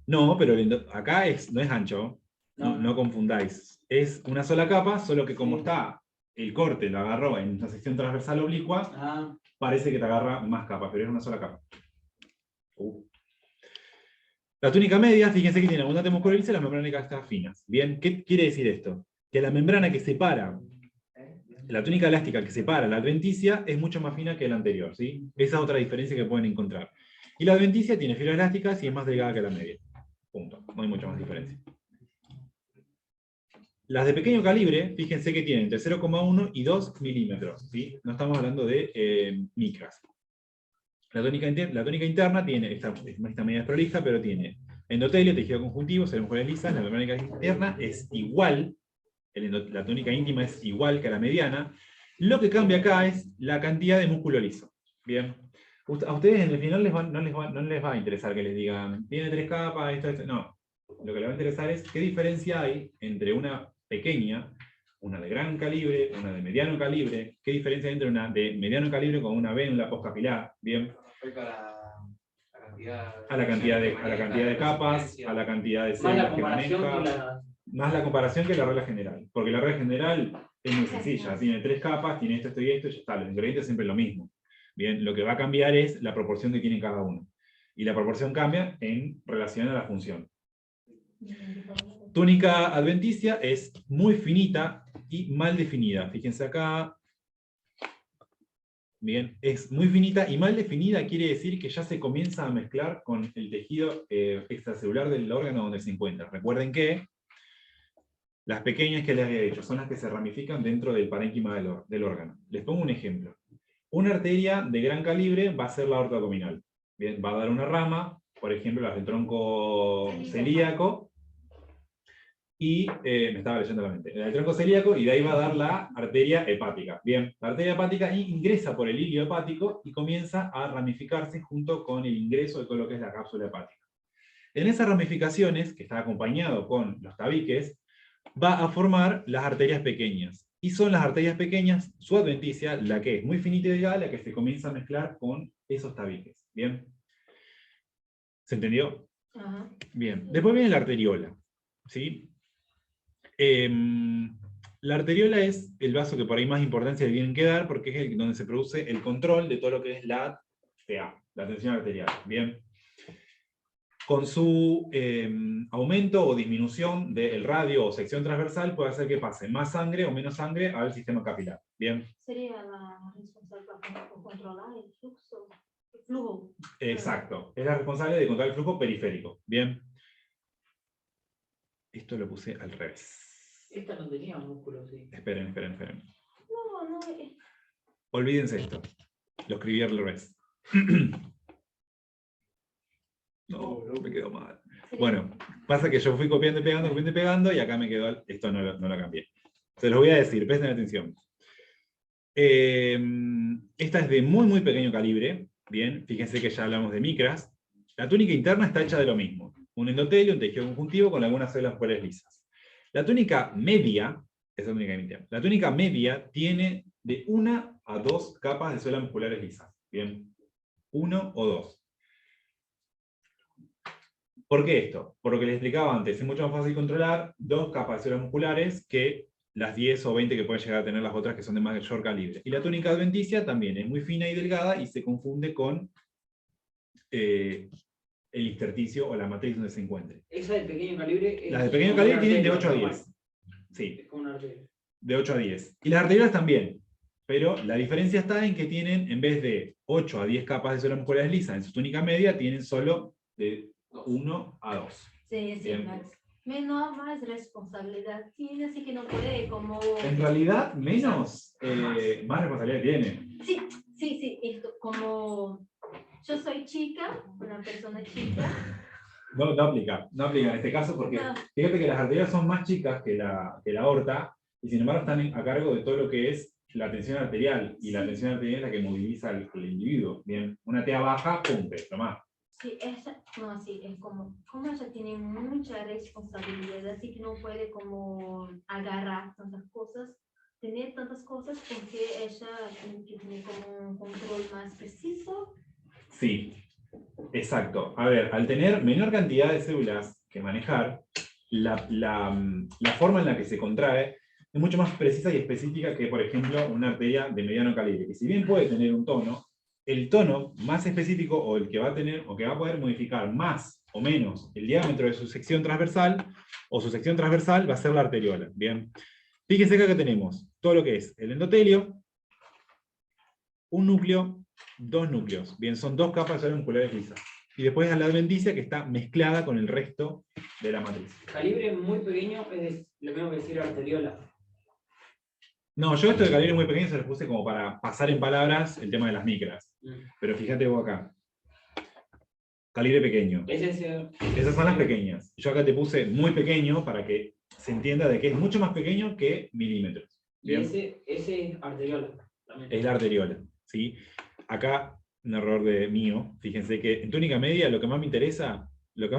No, pero acá no es ancho. No confundáis. Es una sola capa, solo que como está el corte, lo agarró en una sección transversal oblicua, parece que te agarra más capas, pero es una sola capa. La túnica media, fíjense que tiene abundante muscular lisa y las membranas elásticas finas. Bien, ¿qué quiere decir esto? Que la membrana que separa, la túnica elástica que separa la adventicia es mucho más fina que la anterior, ¿sí? Esa es otra diferencia que pueden encontrar. Y la adventicia tiene fibras elásticas y es más delgada que la media. Punto. No hay mucha más diferencia. Las de pequeño calibre, fíjense que tienen entre 0,1 y 2 milímetros, ¿sí? No estamos hablando de micras. La tónica interna tiene, esta media es prolija, pero tiene endotelio, tejido conjuntivo, células musculares lisas, la membrana interna es igual, la tónica íntima es igual que a la mediana. Lo que cambia acá es la cantidad de músculo liso. Bien. A ustedes en el final no les va a interesar que les digan, tiene 3 capas, esto. No. Lo que les va a interesar es qué diferencia hay entre una pequeña, una de gran calibre, una de mediano calibre, qué diferencia hay entre una de mediano calibre con una vénula postcapilar, bien. Respecto a la cantidad de capas, a la cantidad de células que maneja, más la comparación que la regla general, porque la regla general es muy sencilla, tiene 3 capas, tiene esto y esto, y ya está, los ingredientes siempre lo mismo. Bien, lo que va a cambiar es la proporción que tiene cada uno, y la proporción cambia en relación a la función. Túnica adventicia es muy finita y mal definida. Fíjense acá. Bien, es muy finita y mal definida quiere decir que ya se comienza a mezclar con el tejido extracelular del órgano donde se encuentra. Recuerden que las pequeñas que les había dicho son las que se ramifican dentro del parénquima del órgano. Les pongo un ejemplo. Una arteria de gran calibre va a ser la aorta abdominal. Bien, va a dar una rama, por ejemplo, la del tronco celíaco, y me estaba leyendo la mente, el tronco celíaco, y de ahí va a dar la arteria hepática. Bien, la arteria hepática ingresa por el hilio hepático y comienza a ramificarse junto con el ingreso de todo lo que es la cápsula hepática. En esas ramificaciones, que está acompañado con los tabiques, va a formar las arterias pequeñas. Y son las arterias pequeñas, su adventicia, la que es muy finita y delgada, la que se comienza a mezclar con esos tabiques. ¿Bien? ¿Se entendió? Ajá. Bien. Después viene la arteriola. ¿Sí? La arteriola es el vaso que por ahí más importancia le tienen que dar, porque es donde se produce el control de todo lo que es la TA, la tensión arterial. Bien. Con su aumento o disminución del radio o sección transversal puede hacer que pase más sangre o menos sangre al sistema capilar. Bien. Sería la responsable por controlar el flujo. Exacto. Es la responsable de controlar el flujo periférico. Bien. Esto lo puse al revés. Esta no tenía músculo, sí. Esperen. No. Olvídense esto. Lo escribí al revés. No, me quedó mal. Bueno, pasa que yo fui copiando y pegando, y acá me quedó, esto no lo cambié. Se los voy a decir, presten atención. Esta es de muy pequeño calibre. Bien, fíjense que ya hablamos de micras. La túnica interna está hecha de lo mismo. Un endotelio, un tejido conjuntivo con algunas células musculares lisas. La túnica media, esa túnica interna, la túnica media tiene de 1 a 2 capas de células musculares lisas. Bien, 1 o 2. ¿Por qué esto? Por lo que les explicaba antes, es mucho más fácil controlar 2 capas de células musculares que las 10 o 20 que pueden llegar a tener las otras que son de mayor calibre. Y la túnica adventicia también es muy fina y delgada y se confunde con el intersticio o la matriz donde se encuentre. Esa de pequeño calibre. Las de pequeño calibre tienen de 8 a 10. Sí, Es como una arteria. de 8 a 10. Y las arterias también. Pero la diferencia está en que tienen, en vez de 8 a 10 capas de células musculares lisas en su túnica media, tienen solo de 1 a 2. Sí, Bien. más responsabilidad tiene, así que no puede como... En realidad, más responsabilidad tiene. Sí, esto, como yo soy chica, una persona chica. No aplica en este caso porque No. fíjate que las arterias son más chicas que la aorta, y sin embargo están a cargo de todo lo que es la tensión arterial, y la tensión arterial es la que moviliza al individuo. Bien, una TA baja, pum, te toma. Sí, es como ella tiene mucha responsabilidad, así que no puede como agarrar tantas cosas, tener tantas cosas, porque ella tiene que tener como un control más preciso. Sí, exacto. A ver, al tener menor cantidad de células que manejar, la forma en la que se contrae es mucho más precisa y específica que, por ejemplo, una arteria de mediano calibre, que si bien puede tener un tono, el tono más específico, o el que va a tener, o que va a poder modificar más o menos el diámetro de su sección transversal, o su sección transversal, va a ser la arteriola. Bien. Fíjense acá que tenemos todo lo que es el endotelio, un núcleo, 2 núcleos. Bien, son 2 capas de células musculares lisas. Y después a la adventicia, que está mezclada con el resto de la matriz. Calibre muy pequeño es lo mismo que decir arteriola. No, yo esto de calibre muy pequeño se los puse como para pasar en palabras el tema de las micras. Pero fíjate vos acá. Calibre pequeño. Esas son las pequeñas. Yo acá te puse muy pequeño para que se entienda de que es mucho más pequeño que milímetros. Y ese es arteriola también. Es la arteriola. ¿Sí? Acá, un error mío, fíjense que en túnica media lo que más me interesaba, por lo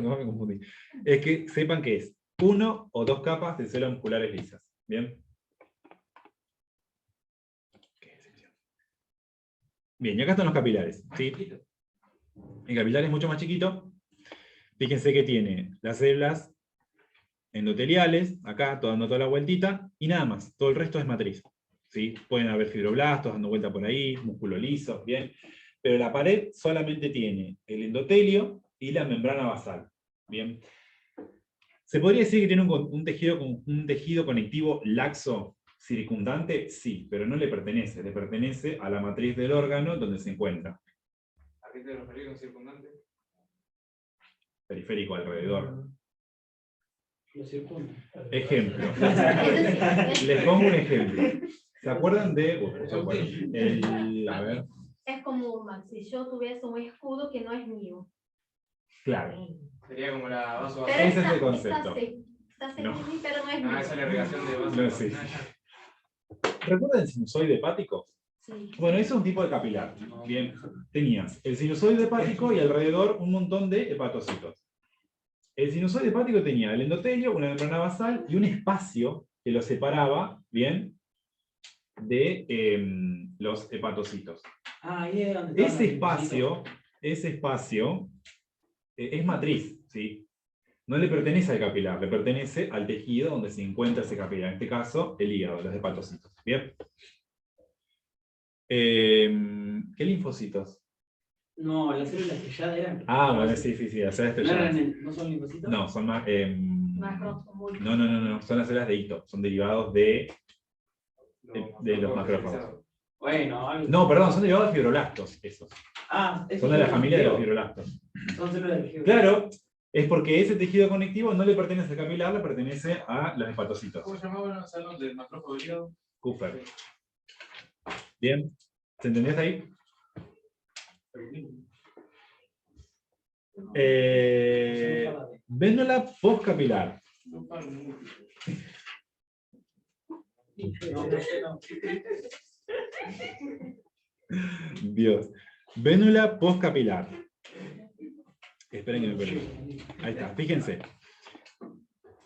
que más me confundí, es que sepan que es 1 o 2 capas de células musculares lisas. ¿Bien? Bien, y acá están los capilares. ¿Sí? El capilar es mucho más chiquito. Fíjense que tiene las células endoteliales, acá, dando toda la vueltita, y nada más. Todo el resto es matriz. ¿Sí? Pueden haber fibroblastos dando vuelta por ahí, músculo liso, bien. Pero la pared solamente tiene el endotelio y la membrana basal. Bien. Se podría decir que tiene un tejido conectivo laxo, circundante, sí, pero no le pertenece a la matriz del órgano donde se encuentra. ¿A qué te referís con circundante? Periférico alrededor. Lo circunda. Ejemplo. Es Les pongo un ejemplo. ¿Se acuerdan de... a ver, como si yo tuviese un escudo que no es mío. claro. Sería como la vaso Pero Ese es el concepto. Está No. cerca de mí, pero no es Ah, mío. esa es la irrigación de vaso. No, sí. ¿Recuerdan el sinusoide hepático? Sí. Bueno, eso es un tipo de capilar. Bien, tenías el sinusoide hepático y alrededor un montón de hepatocitos. El sinusoide hepático tenía el endotelio, una membrana basal y un espacio que lo separaba, bien, de los hepatocitos. Ah, ahí es donde estaban los Ese espacio es matriz, ¿sí? No le pertenece al capilar, le pertenece al tejido donde se encuentra ese capilar, en este caso, el hígado, los hepatocitos. ¿Bien? ¿Qué linfocitos? No, las células que ya eran. Ah, bueno, sí, las células ¿No, estrelladas. ¿No son linfocitos? No, son más... Macrófagos. no, son las células de Ito, son derivados de los macrófagos. Bueno, algo. No, perdón, son derivados de fibroblastos, esos. Ah, Son de la familia de los fibroblastos. Son células de tejido. Claro, es porque ese tejido conectivo no le pertenece al capilar, le pertenece a los hepatocitos. ¿Cómo llamaban los salón del macrófago del hígado? Kupfer. Bien, ¿se entendió hasta ahí? Vénula postcapilar. Dios. Vénula postcapilar. Esperen que me perdí. Ahí está, fíjense.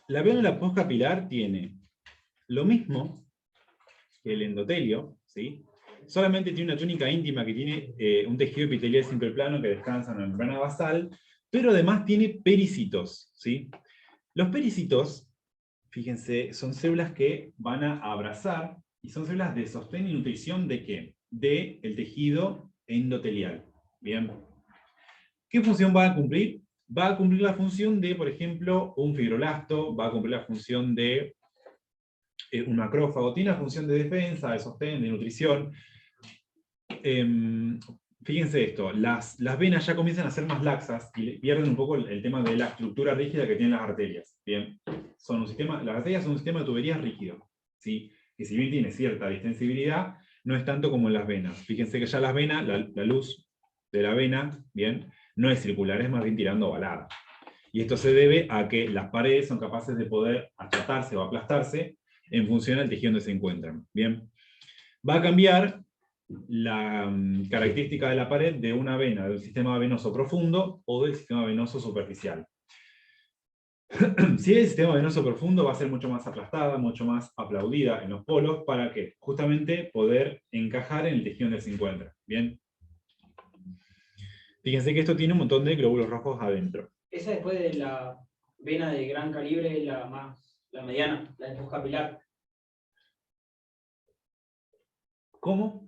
La vénula postcapilar tiene lo mismo que el endotelio, ¿sí? Solamente tiene una túnica íntima que tiene un tejido epitelial simple plano que descansa en la membrana basal, pero además tiene pericitos, ¿sí? Los pericitos, fíjense, son células que van a abrazar y son células de sostén y nutrición ¿de qué? De el tejido endotelial. Bien. ¿Qué función va a cumplir? Va a cumplir la función de, por ejemplo, un fibroblasto, va a cumplir la función de un macrófago, tiene la función de defensa, de sostén, de nutrición. Fíjense esto, las venas ya comienzan a ser más laxas y pierden un poco el tema de la estructura rígida que tienen las arterias. Bien, las arterias son un sistema de tuberías rígido, ¿sí? Que si bien tiene cierta distensibilidad, no es tanto como en las venas. Fíjense que ya las venas, la luz de la vena, bien, no es circular, es más bien tirando ovalada. Y esto se debe a que las paredes son capaces de poder achatarse o aplastarse en función al tejido donde se encuentran. Bien, va a cambiar la característica de la pared de una vena del sistema venoso profundo o del sistema venoso superficial. Si el sistema venoso profundo va a ser mucho más aplastada, mucho más aplaudida en los polos, para que justamente poder encajar en el tejido donde se encuentra. Bien. Fíjense que esto tiene un montón de glóbulos rojos adentro. Esa después de la vena de gran calibre, la mediana, la de postcapilar. ¿Cómo?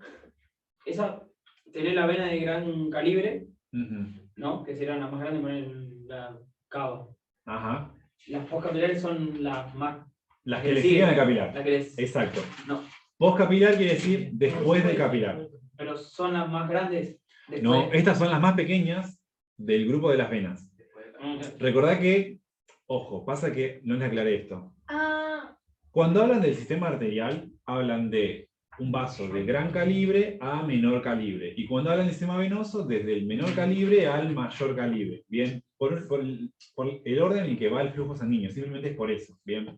Esa, tener la vena de gran calibre, Uh-huh. ¿no? Que será la más grande, poner la cava. Ajá. Las postcapilares son las más... Las que le siguen al capilar. La que les... Exacto. No. Postcapilar quiere decir después del capilar. Pero son las más grandes. Después. No, estas son las más pequeñas del grupo de las venas. Recordá que, ojo, pasa que no les aclaré esto. Cuando hablan del sistema arterial, hablan de un vaso de gran calibre a menor calibre. Y cuando hablan del sistema venoso, desde el menor calibre al mayor calibre. Bien, por el orden en que va el flujo sanguíneo, simplemente es por eso. Bien.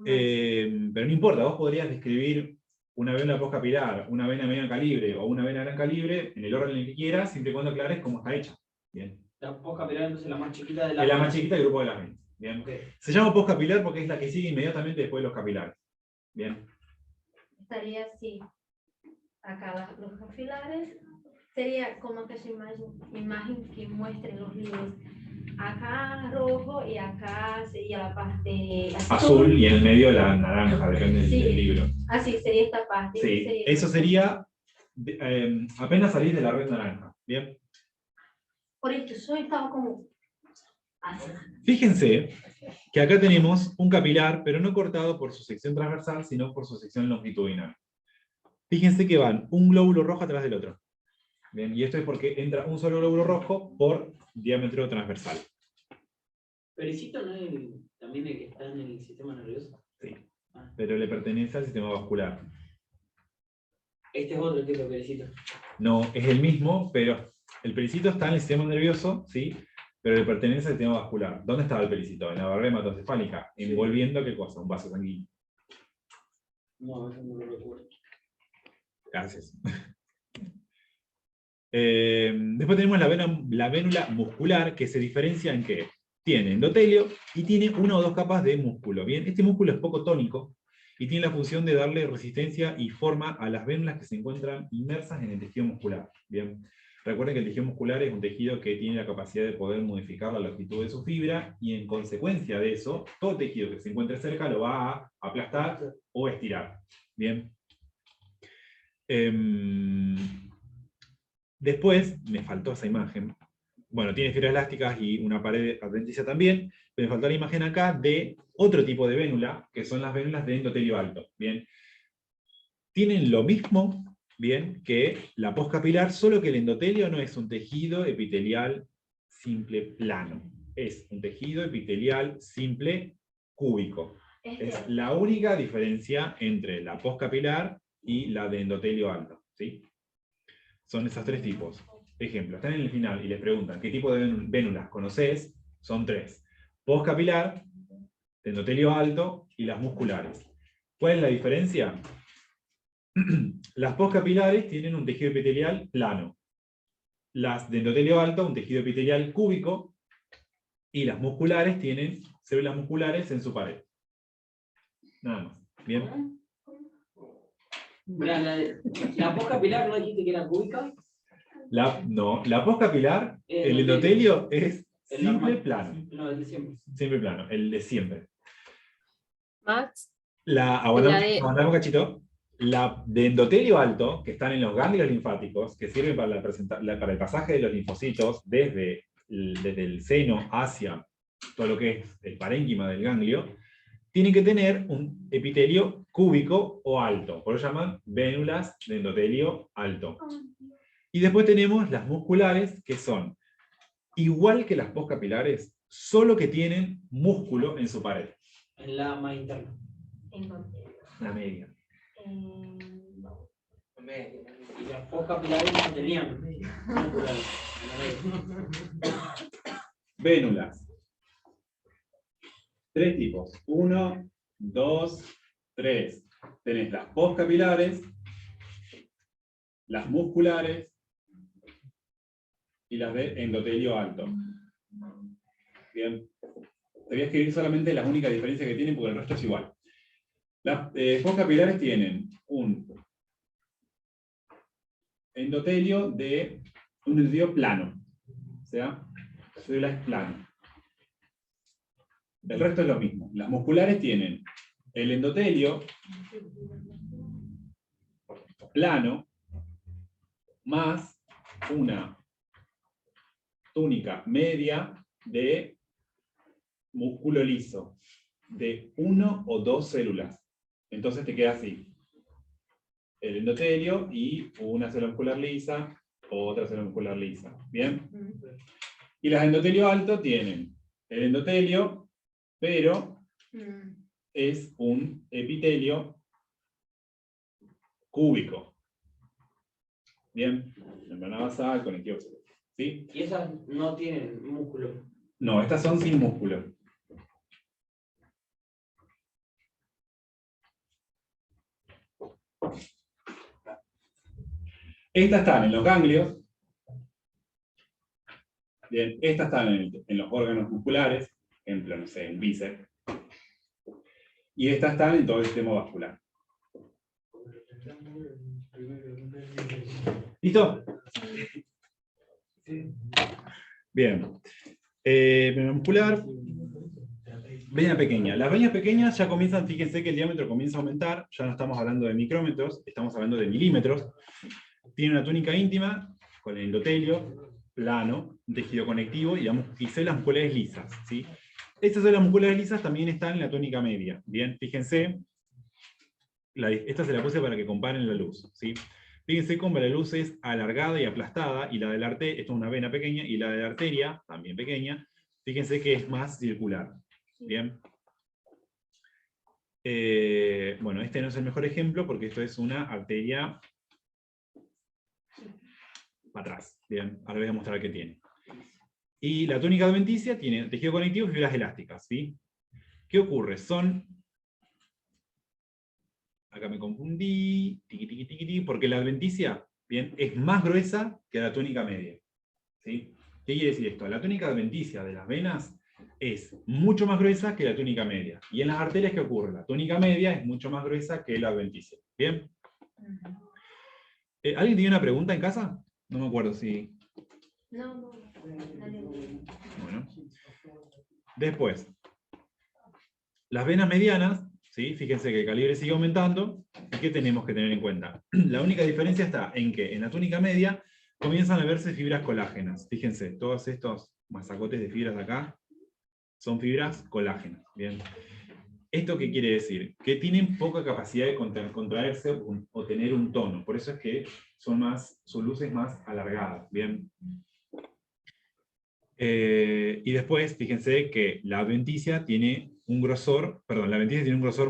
Pero no importa, vos podrías describir una vena postcapilar, una vena de mediano calibre o una vena de gran calibre en el orden en el que quieras, siempre y cuando aclares cómo está hecha. Bien. La postcapilar entonces es la más chiquita de la... Es la más chiquita del grupo de las venas. Bien. Okay. Se llama postcapilar porque es la que sigue inmediatamente después de los capilares. Bien. Estaría así. Acá los capilares. Sería como que esa imagen que muestre los libros. Acá rojo y acá sería la parte azul y en el medio la naranja, depende del libro. Así sería esta parte. Sí, sería eso sería apenas salir de la red naranja. Bien. Por esto, yo estaba como Fíjense que acá tenemos un capilar, pero no cortado por su sección transversal, sino por su sección longitudinal. Fíjense que van un glóbulo rojo atrás del otro. Bien, y esto es porque entra un solo glóbulo rojo por diámetro transversal. ¿Pericito no es también el que está en el sistema nervioso? Sí, pero le pertenece al sistema vascular. Este es otro tipo de pericito. No, es el mismo, pero el pericito está en el sistema nervioso, ¿sí? Pero le pertenece al sistema vascular. ¿Dónde estaba el pericito? En la barrera hematocefálica, envolviendo, ¿qué cosa? Un vaso sanguíneo. No, eso no lo recuerdo. Gracias. Después tenemos la vénula muscular, que se diferencia en que tiene endotelio y tiene una o dos capas de músculo. Bien, este músculo es poco tónico y tiene la función de darle resistencia y forma a las vénulas que se encuentran inmersas en el tejido muscular. Bien, recuerden que el tejido muscular es un tejido que tiene la capacidad de poder modificar la longitud de su fibra, y en consecuencia de eso, todo tejido que se encuentre cerca lo va a aplastar o estirar. Bien. Después, me faltó esa imagen. Bueno, tiene fibras elásticas y una pared adventicia también, pero me faltó la imagen acá de otro tipo de vénula, que son las vénulas de endotelio alto. Bien. Tienen lo mismo, bien, que la postcapilar, solo que el endotelio no es un tejido epitelial simple plano. Es un tejido epitelial simple cúbico. Es la única diferencia entre la postcapilar y la de endotelio alto, ¿sí? Son esos tres tipos. Ejemplo, están en el final y les preguntan ¿qué tipo de vénulas conoces? Son tres. Postcapilar, de endotelio alto y las musculares. ¿Cuál es la diferencia? Las postcapilares tienen un tejido epitelial plano. Las de endotelio alto, un tejido epitelial cúbico. Y las musculares tienen células musculares en su pared. Nada más. ¿Bien? La postcapilar no dijiste que era cúbica. No, la postcapilar, el endotelio es simple plano. No, el de siempre. Simple plano, el de siempre. Max, Aguantamos un cachito. La de endotelio alto, que están en los ganglios linfáticos, que sirven para, para el pasaje de los linfocitos desde el seno hacia todo lo que es el parénquima del ganglio, tienen que tener un epitelio cúbico o alto, por eso llaman vénulas de endotelio alto. Y después tenemos las musculares, que son igual que las postcapilares, solo que tienen músculo en su pared. En la más interna. La media. Y las postcapilares no tenían musculares. Vénulas. Tres tipos. 1, 2, 3. Tenés las postcapilares, las musculares y las de endotelio alto. Bien. Te voy a escribir solamente las únicas diferencias que tienen porque el resto es igual. Las postcapilares tienen un endotelio plano. O sea, la célula es plana. El resto es lo mismo. Las musculares tienen el endotelio plano más una túnica media de músculo liso de 1 o 2 células. Entonces te queda así. El endotelio y una célula muscular lisa, otra célula muscular lisa. ¿Bien? Y las de endotelio alto tienen el endotelio, pero es un epitelio cúbico. ¿Bien? Membrana basal, conectivo, ¿sí? Y esas no tienen músculo. No, estas son sin músculo. Estas están en los ganglios. Bien, estas están en los órganos musculares, ejemplo, no sé, un bíceps. Y estas están en todo el sistema vascular. ¿Listo? Bien. Vena muscular. Vena pequeña. Las venas pequeñas ya comienzan, fíjense que el diámetro comienza a aumentar, ya no estamos hablando de micrómetros, estamos hablando de milímetros. Tiene una túnica íntima con el endotelio, plano, un tejido conectivo, y células musculares lisas, ¿sí? Estas células musculares lisas también están en la tónica media, ¿bien? Fíjense, esta se la puse para que comparen la luz, ¿sí? Fíjense cómo la luz es alargada y aplastada, y la de la arteria, esto es una vena pequeña, y la de la arteria, también pequeña, fíjense que es más circular, ¿bien? Bueno, este no es el mejor ejemplo, porque esto es una arteria para atrás, ¿bien? Ahora voy a mostrar qué tiene. Y la túnica adventicia tiene tejido conectivo y fibras elásticas, ¿sí? ¿Qué ocurre? Acá me confundí, porque la adventicia, bien, es más gruesa que la túnica media, ¿sí? ¿Qué quiere decir esto? La túnica adventicia de las venas es mucho más gruesa que la túnica media. Y en las arterias, ¿qué ocurre? La túnica media es mucho más gruesa que la adventicia, ¿bien? ¿Alguien tiene una pregunta en casa? No me acuerdo si... No. Bueno. Después, las venas medianas, ¿sí? Fíjense que el calibre sigue aumentando. ¿Y qué tenemos que tener en cuenta? La única diferencia está en que en la túnica media comienzan a verse fibras colágenas. Fíjense, todos estos masacotes de fibras de acá son fibras colágenas. ¿Bien? ¿Esto qué quiere decir? Que tienen poca capacidad de contraerse o tener un tono. Por eso es que su luz es más alargada. ¿Bien? Y después, fíjense que la adventicia tiene un grosor,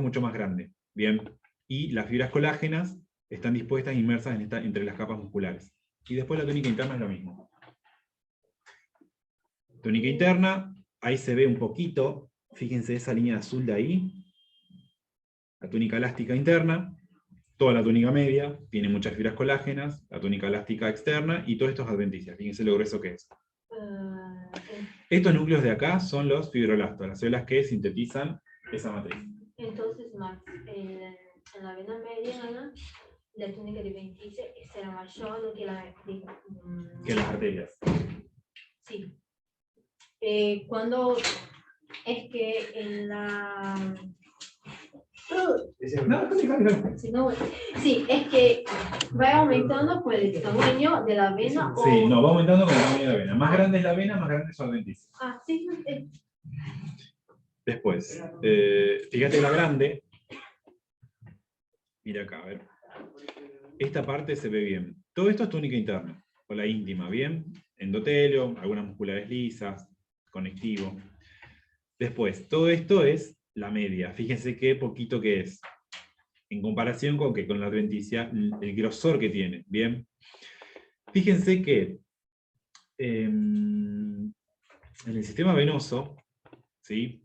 mucho más grande, ¿bien? Y las fibras colágenas están dispuestas e inmersas entre las capas musculares. Y después la túnica interna es lo mismo. Túnica interna, ahí se ve un poquito, fíjense esa línea azul de ahí, la túnica elástica interna, toda la túnica media, tiene muchas fibras colágenas, la túnica elástica externa, y todo esto es adventicia, fíjense lo grueso que es. Estos núcleos de acá son los fibroblastos, las células que sintetizan esa matriz. Entonces, Max, en la vena mediana, la túnica adventicia será mayor que la de... Que las arterias. Sí. Cuando es que en la... Sí, es que va aumentando con el tamaño de la vena. Sí, no, va aumentando con el tamaño de la vena. Más grande es la vena, más grande es su adventicia. Ah, sí. Después, fíjate la grande. Mira acá, a ver. Esta parte se ve bien. Todo esto es túnica interna, o la íntima, ¿bien? Endotelio, algunas musculares lisas, conectivo. Después, todo esto es la media. Fíjense qué poquito que es. En comparación con la adventicia, el grosor que tiene, ¿bien? Fíjense que en el sistema venoso, ¿sí?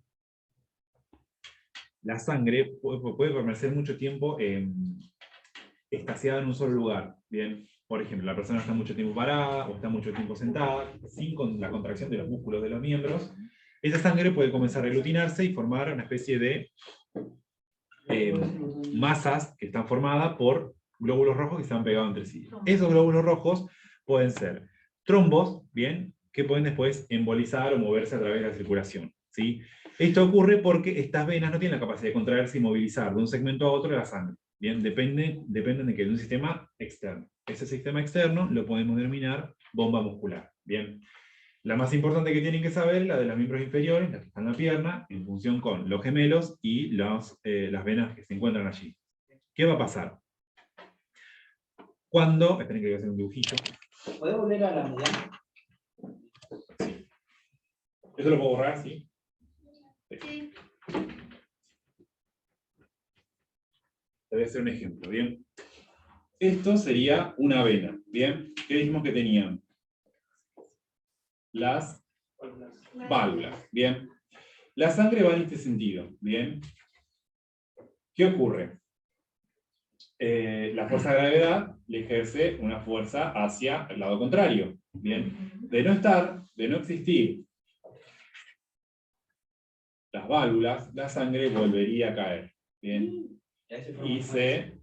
La sangre puede permanecer mucho tiempo estaciada en un solo lugar, ¿bien? Por ejemplo, la persona está mucho tiempo parada, o está mucho tiempo sentada, sin la contracción de los músculos de los miembros. Esa sangre puede comenzar a aglutinarse y formar una especie de masas que están formadas por glóbulos rojos que se han pegado entre sí. Esos glóbulos rojos pueden ser trombos, ¿bien? Que pueden después embolizar o moverse a través de la circulación, ¿sí? Esto ocurre porque estas venas no tienen la capacidad de contraerse y movilizar de un segmento a otro de la sangre, ¿bien? Dependen de que de un sistema externo. Ese sistema externo lo podemos denominar bomba muscular, ¿bien? La más importante que tienen que saber es la de los miembros inferiores, la que está en la pierna, en función con los gemelos y las venas que se encuentran allí. ¿Qué va a pasar? Cuando... Esperen que voy a hacer un dibujito. ¿Podés volver a la mediana? Sí. ¿Eso lo puedo borrar? Sí. Sí. Te voy a hacer un ejemplo, ¿bien? Esto sería una vena, ¿bien? ¿Qué dijimos que tenían? Las válvulas, ¿bien? La sangre va en este sentido, ¿bien? ¿Qué ocurre? La fuerza de gravedad le ejerce una fuerza hacia el lado contrario, ¿bien? De no existir las válvulas, la sangre volvería a caer, ¿bien? Y se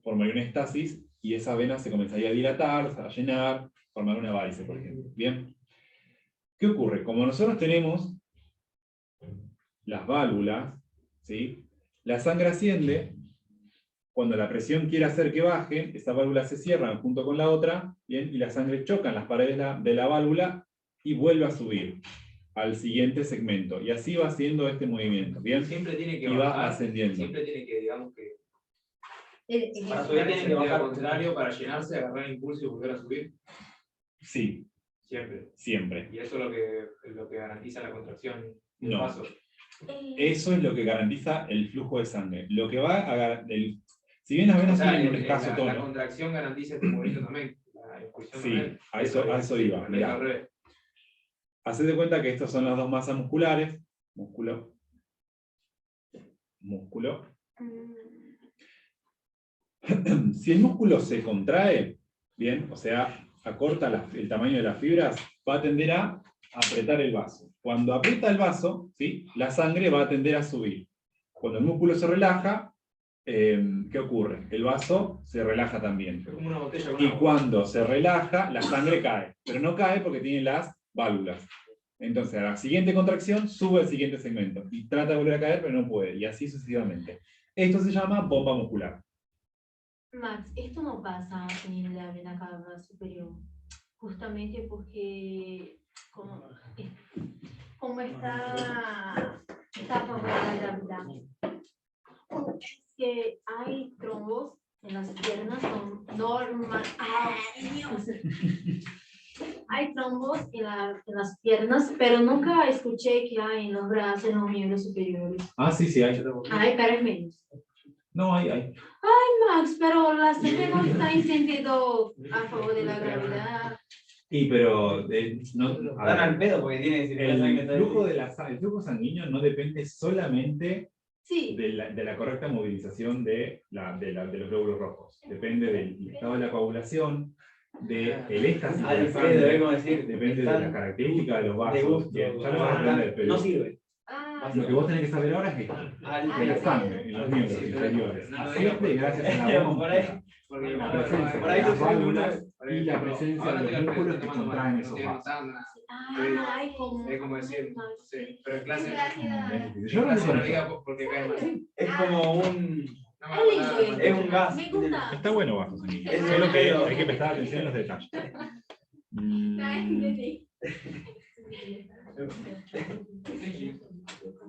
formaría una estasis y esa vena se comenzaría a dilatar, a llenar, formar una varice, por ejemplo, ¿bien? ¿Qué ocurre? Como nosotros tenemos las válvulas, ¿sí? La sangre asciende cuando la presión quiere hacer que baje, esa válvula se cierra junto con la otra, ¿bien? Y la sangre choca en las paredes de la válvula y vuelve a subir al siguiente segmento. Y así va haciendo este movimiento, ¿bien? Siempre tiene que Y va bajar, ascendiendo. siempre tiene que, digamos que, Para subir subir tiene tiene que bajar. al contrario para llenarse, agarrar impulso y volver a subir. Sí, Siempre. siempre. Y eso es lo que garantiza la contracción del No. vaso. Eso es lo que garantiza el flujo de sangre. Lo que va a si bien las venas O sea, tienen un escaso la tono, contracción garantiza este movimiento también. La expulsión sí, también. a eso iba. Al Mirá. revés. Haced de cuenta que estas son las dos masas musculares. Músculo. Músculo. Si el músculo se contrae, bien, o sea, acorta el tamaño de las fibras, va a tender a apretar el vaso. Cuando aprieta el vaso, ¿sí?, la sangre va a tender a subir. Cuando el músculo se relaja, ¿qué ocurre? El vaso se relaja también. Es como una botella con Y agua. cuando se relaja, la sangre cae. Pero no cae porque tiene las válvulas. Entonces, a la siguiente contracción, sube al siguiente segmento. Y trata de volver a caer, pero no puede. Y así sucesivamente. Esto se llama bomba muscular. Max, esto no pasa en la vena cava superior, justamente porque como está a favor de la gravedad, es que hay trombos en las piernas normal. ¡Ay, Dios! Hay trombos en las piernas, pero nunca escuché que hay en los brazos, en los miembros superiores. Ah, sí, sí, hay. Hay, pero es menos. No, hay. Max, pero la sangre no está en sentido a favor de la gravedad. Y pero no, a Dan ver, al pedo porque tiene el flujo el flujo sanguíneo no depende solamente Sí, de la correcta movilización de los glóbulos rojos. Depende del estado de la coagulación, del éxtasis de la Al pedo, sangre, como decir. depende de las características de los vasos. Bien, ya lo vas a aprender, pero No sirve. lo que vos tenés que saber ahora es esto, de la sangre en los miembros inferiores. Asciende gracias a la bomba Por ahí. muscular. Porque La presencia por ahí de las lo válvulas Por y la ejemplo, presencia ahora de te los voy a músculos estoy que tomando contraen mate, esos estoy vasos. anotando, hay como... es como decir, sí, pero en clase, Yo no clase lo no sé. diga porque cae mal. Es como un. No me va a Es pasar. Es un gas. Me gusta. Está bueno bajo sanguíneo. Es Solo que pedo. hay que prestar atención en los detalles.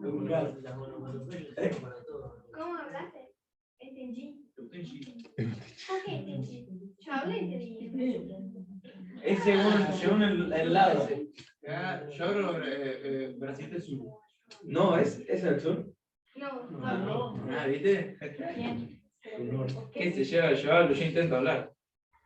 Un gas. ¿Cómo hablaste? Entendí. ¿Por qué entendí? Yo hablé entendí. Es según el lado. Ya, yo hablo Brasil del Sur. No, es el sur. No, Ah, ¿viste? bien. ¿Qué se lleva? Yo hablo, yo intento hablar.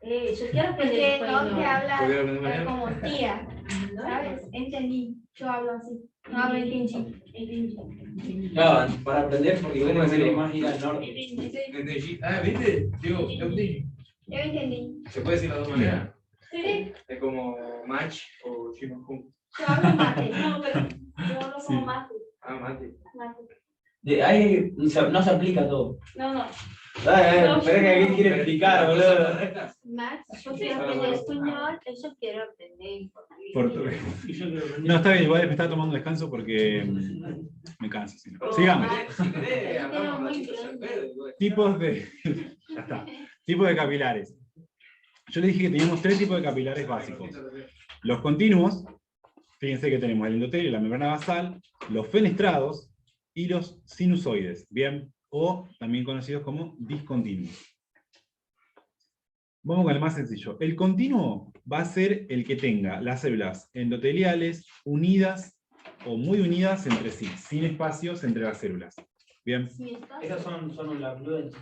Yo quiero aprender Porque no que español. ¿Por qué hablas lo aprendés mañana? como tía, ¿sabes? Entendí. Yo hablo así. No hablo entendí. Claro, para aprender, porque vos no querés más ir al norte. Entendí. Ah, ¿viste? Digo, yo entendí. Yo entendí. Se puede decir de las dos maneras. Sí, Es como match o chimanjun. yo hablo mate. No, pero yo hablo Sí. como mate. Ah, mate. Ahí no se aplica todo. No. Pero es que aquí quiere explicar, boludo. Max, yo quiero aprender español, yo quiero aprender Portugués. No, está bien, igual me estaba tomando un descanso porque me canso. Si no. Sigamos. Si querés, hablamos un ratito ya, pero, Tipos de. Ya está. Tipos de capilares. Yo le dije que teníamos 3 tipos de capilares básicos. Los continuos, fíjense que tenemos el endotelio, la membrana basal, los fenestrados y los sinusoides, ¿bien? O también conocidos como discontinuos. Vamos con el más sencillo. El continuo va a ser el que tenga las células endoteliales unidas o muy unidas entre sí, sin espacios entre las células. ¿Bien? Esas son las fluentes.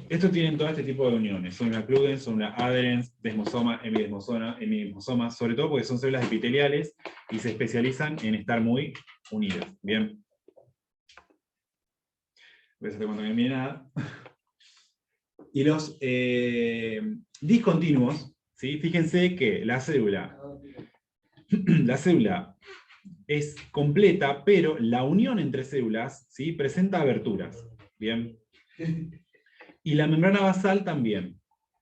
Estos tienen todo este tipo de uniones. Son una cludens, son una adherens, desmosoma, hemidesmosoma, sobre todo porque son células epiteliales y se especializan en estar muy unidas. ¿Bien? Voy a hacer cuando no mire nada. Y los discontinuos, ¿sí? Fíjense que la célula es completa, pero la unión entre células, ¿sí?, presenta aberturas. ¿Bien? Y la membrana basal también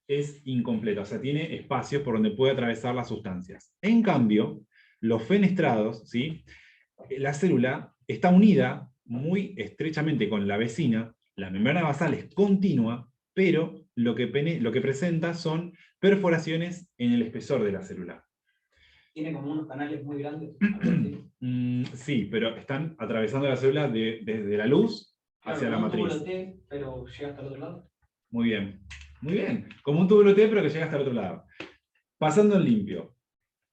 es incompleta, o sea, tiene espacios por donde puede atravesar las sustancias. En cambio, los fenestrados, ¿sí?, la célula está unida muy estrechamente con la vecina, La membrana basal es continua, pero lo que presenta son perforaciones en el espesor de la célula. Tiene como unos canales muy grandes. Sí, pero están atravesando la célula desde la luz hacia la matriz. Como un tubo de té, pero llega hasta el otro lado. Muy bien, muy bien. Como un tubo de té, pero que llega hasta el otro lado. Pasando en limpio.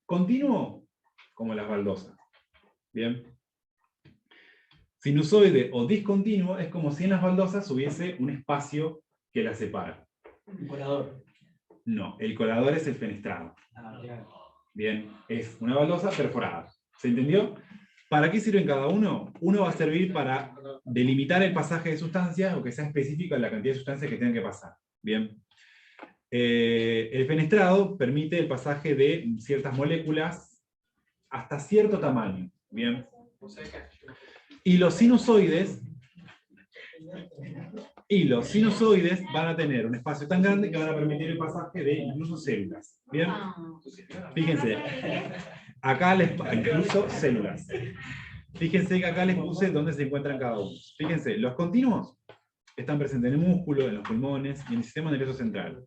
Continuo, como las baldosas. Bien. Sinusoide o discontinuo es como si en las baldosas hubiese un espacio que las separa. Un colador. No, el colador es el fenestrado. Bien, es una baldosa perforada. ¿Se entendió? ¿Para qué sirven cada uno? Uno va a servir para delimitar el pasaje de sustancias o que sea específica la cantidad de sustancias que tengan que pasar. Bien. El fenestrado permite el pasaje de ciertas moléculas hasta cierto tamaño. Bien. Y los sinusoides van a tener un espacio tan grande que van a permitir el pasaje de incluso células. ¿Bien? Fíjense, acá incluso células. Fíjense que acá les puse dónde se encuentran cada uno. Fíjense, los continuos están presentes en el músculo, en los pulmones y en el sistema nervioso central.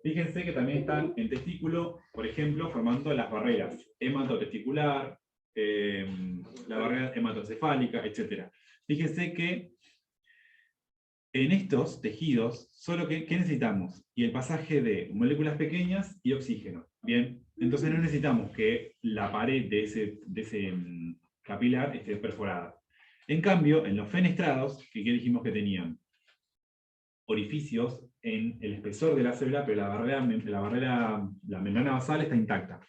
Fíjense que también están en testículo, por ejemplo, formando las barreras hematotesticular, la barrera hematocefálica, etc. Fíjense que en estos tejidos, solo ¿qué necesitamos? Y el pasaje de moléculas pequeñas y oxígeno. Bien, entonces no necesitamos que la pared de ese capilar esté perforada. En cambio, en los fenestrados, ¿qué dijimos que tenían? Orificios en el espesor de la célula, pero la membrana basal está intacta.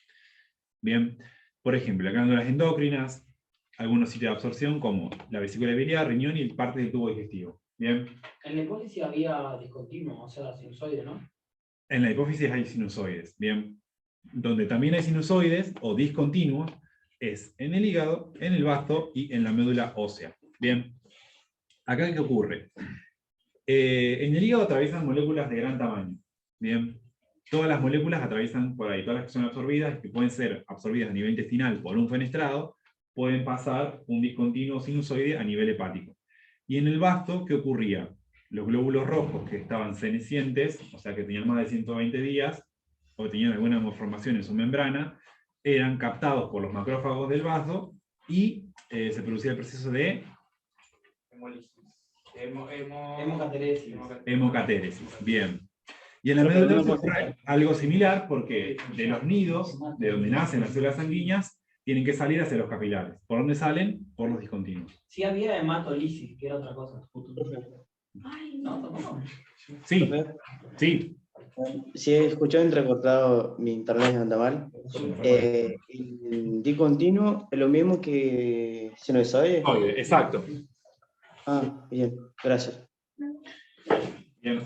Bien, por ejemplo, las glándulas endocrinas, algunos sitios de absorción como la vesícula biliar, riñón y parte del tubo digestivo. Bien. En la hipófisis había discontinuo, o sea, sinusoide, ¿no? En la hipófisis hay sinusoides, bien. Donde también hay sinusoides o discontinuos es en el hígado, en el bazo y en la médula ósea. Bien. Acá, ¿qué ocurre? En el hígado atraviesan moléculas de gran tamaño. Bien. Todas las moléculas atraviesan por ahí, todas las que son absorbidas, que pueden ser absorbidas a nivel intestinal por un fenestrado, pueden pasar un discontinuo sinusoide a nivel hepático. Y en el bazo, ¿qué ocurría? Los glóbulos rojos que estaban senescientes, o sea que tenían más de 120 días, o tenían alguna malformación en su membrana, eran captados por los macrófagos del bazo y se producía el proceso de hemocatéresis. Bien. Y en la médula ocurre algo similar porque de los nidos, de donde nacen las células sanguíneas, tienen que salir hacia los capilares. ¿Por dónde salen? Por los discontinuos. Sí había hematolisis, que era otra cosa. Ay, No, tampoco. Sí, sí. Si he escuchado entrecortado, mi internet anda mal. El discontinuo es lo mismo que sinusoide. Exacto. Ah, bien, gracias. Bien.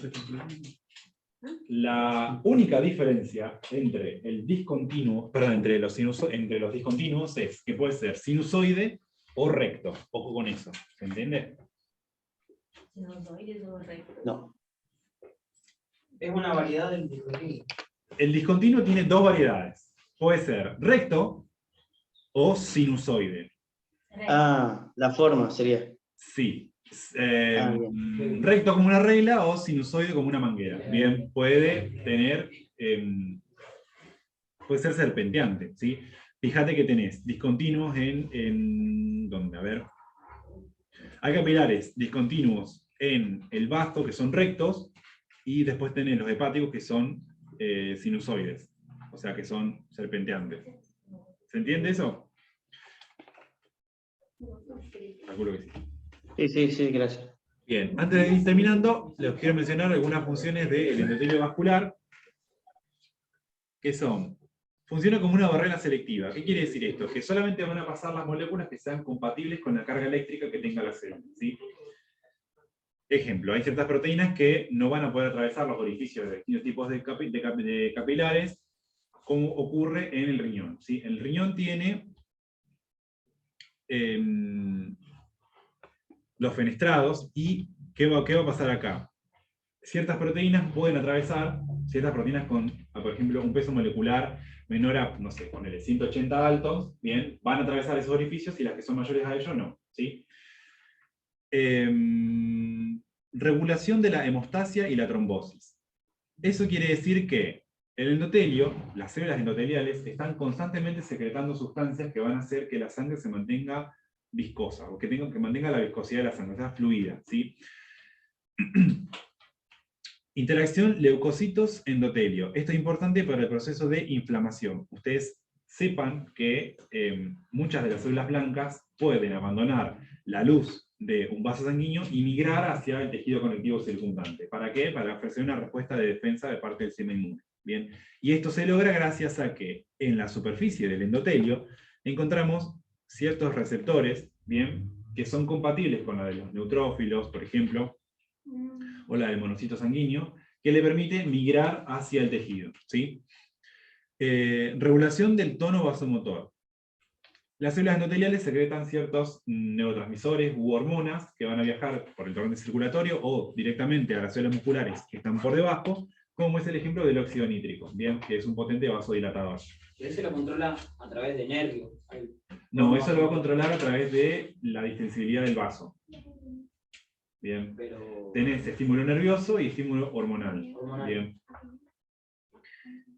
La única diferencia entre el discontinuo, perdón, entre los discontinuos es que puede ser sinusoide o recto. Ojo con eso, ¿se entiende? Sinusoides o recto. No. Es una variedad del discontinuo. El discontinuo tiene dos variedades. Puede ser recto o sinusoide. Ah, la forma sería. Sí. Bien. Recto como una regla o sinusoide como una manguera. Bien, puede tener, puede ser serpenteante, ¿sí? Fíjate que tenés discontinuos ¿dónde? A ver. Hay capilares discontinuos en el bazo que son rectos y después tenés los hepáticos que son sinusoides, o sea que son serpenteantes. ¿Se entiende eso? Calculo que sí. Sí, gracias. Bien, antes de ir terminando, les quiero mencionar algunas funciones del endotelio vascular, que son, funciona como una barrera selectiva. ¿Qué quiere decir esto? Que solamente van a pasar las moléculas que sean compatibles con la carga eléctrica que tenga la célula, ¿sí? Ejemplo, hay ciertas proteínas que no van a poder atravesar los orificios de distintos tipos de capilares, como ocurre en el riñón, ¿sí? El riñón tiene los fenestrados, y ¿qué va a pasar acá? Ciertas proteínas pueden atravesar, ciertas proteínas con, por ejemplo, un peso molecular menor a, no sé, ponele 180 daltons, bien, van a atravesar esos orificios y las que son mayores a ellos no, ¿sí? regulación de la hemostasia y la trombosis. Eso quiere decir que el endotelio, las células endoteliales, están constantemente secretando sustancias que van a hacer que la sangre se mantenga viscosa, o que mantenga la viscosidad de la sangre, o sea, fluida, ¿sí? Interacción leucocitos-endotelio. Esto es importante para el proceso de inflamación. Ustedes sepan que muchas de las células blancas pueden abandonar la luz de un vaso sanguíneo y migrar hacia el tejido conectivo circundante. ¿Para qué? Para ofrecer una respuesta de defensa de parte del sistema inmune. Bien. Y esto se logra gracias a que en la superficie del endotelio encontramos ciertos receptores, bien, que son compatibles con la de los neutrófilos, por ejemplo, o la del monocito sanguíneo, que le permite migrar hacia el tejido, ¿sí? Regulación del tono vasomotor. Las células endoteliales secretan ciertos neurotransmisores u hormonas que van a viajar por el torrente circulatorio o directamente a las células musculares que están por debajo, como es el ejemplo del óxido nítrico, ¿bien? Que es un potente vasodilatador. Ese lo controla a través de nervios. No, eso lo va a controlar a través de la distensibilidad del vaso. Bien. Pero... Tenés estímulo nervioso y estímulo hormonal. Bien.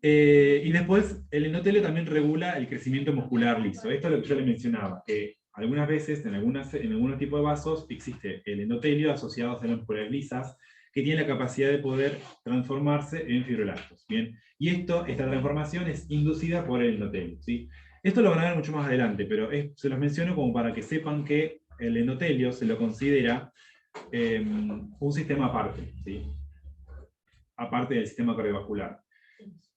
Y después, el endotelio también regula el crecimiento muscular liso. Esto es lo que yo le mencionaba, que algunas veces, en algunos tipos de vasos, existe el endotelio asociado a células musculares lisas, que tiene la capacidad de poder transformarse en fibroblastos. Bien. Y esta transformación es inducida por el endotelio, ¿sí? Esto lo van a ver mucho más adelante, pero se los menciono como para que sepan que el endotelio se lo considera un sistema aparte, ¿sí? Aparte del sistema cardiovascular.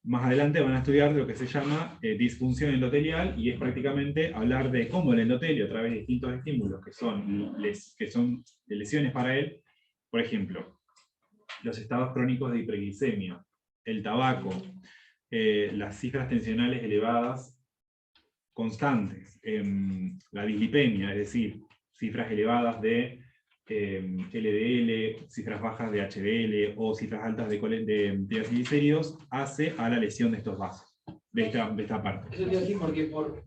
Más adelante van a estudiar lo que se llama disfunción endotelial, y es prácticamente hablar de cómo el endotelio, a través de distintos estímulos que son lesiones para él, por ejemplo, los estados crónicos de hiperglicemia, el tabaco, las cifras tensionales elevadas constantes, la dislipemia, es decir, cifras elevadas de LDL, cifras bajas de HDL o cifras altas de triglicéridos, hace a la lesión de estos vasos, de esta parte. Eso te iba a decir porque por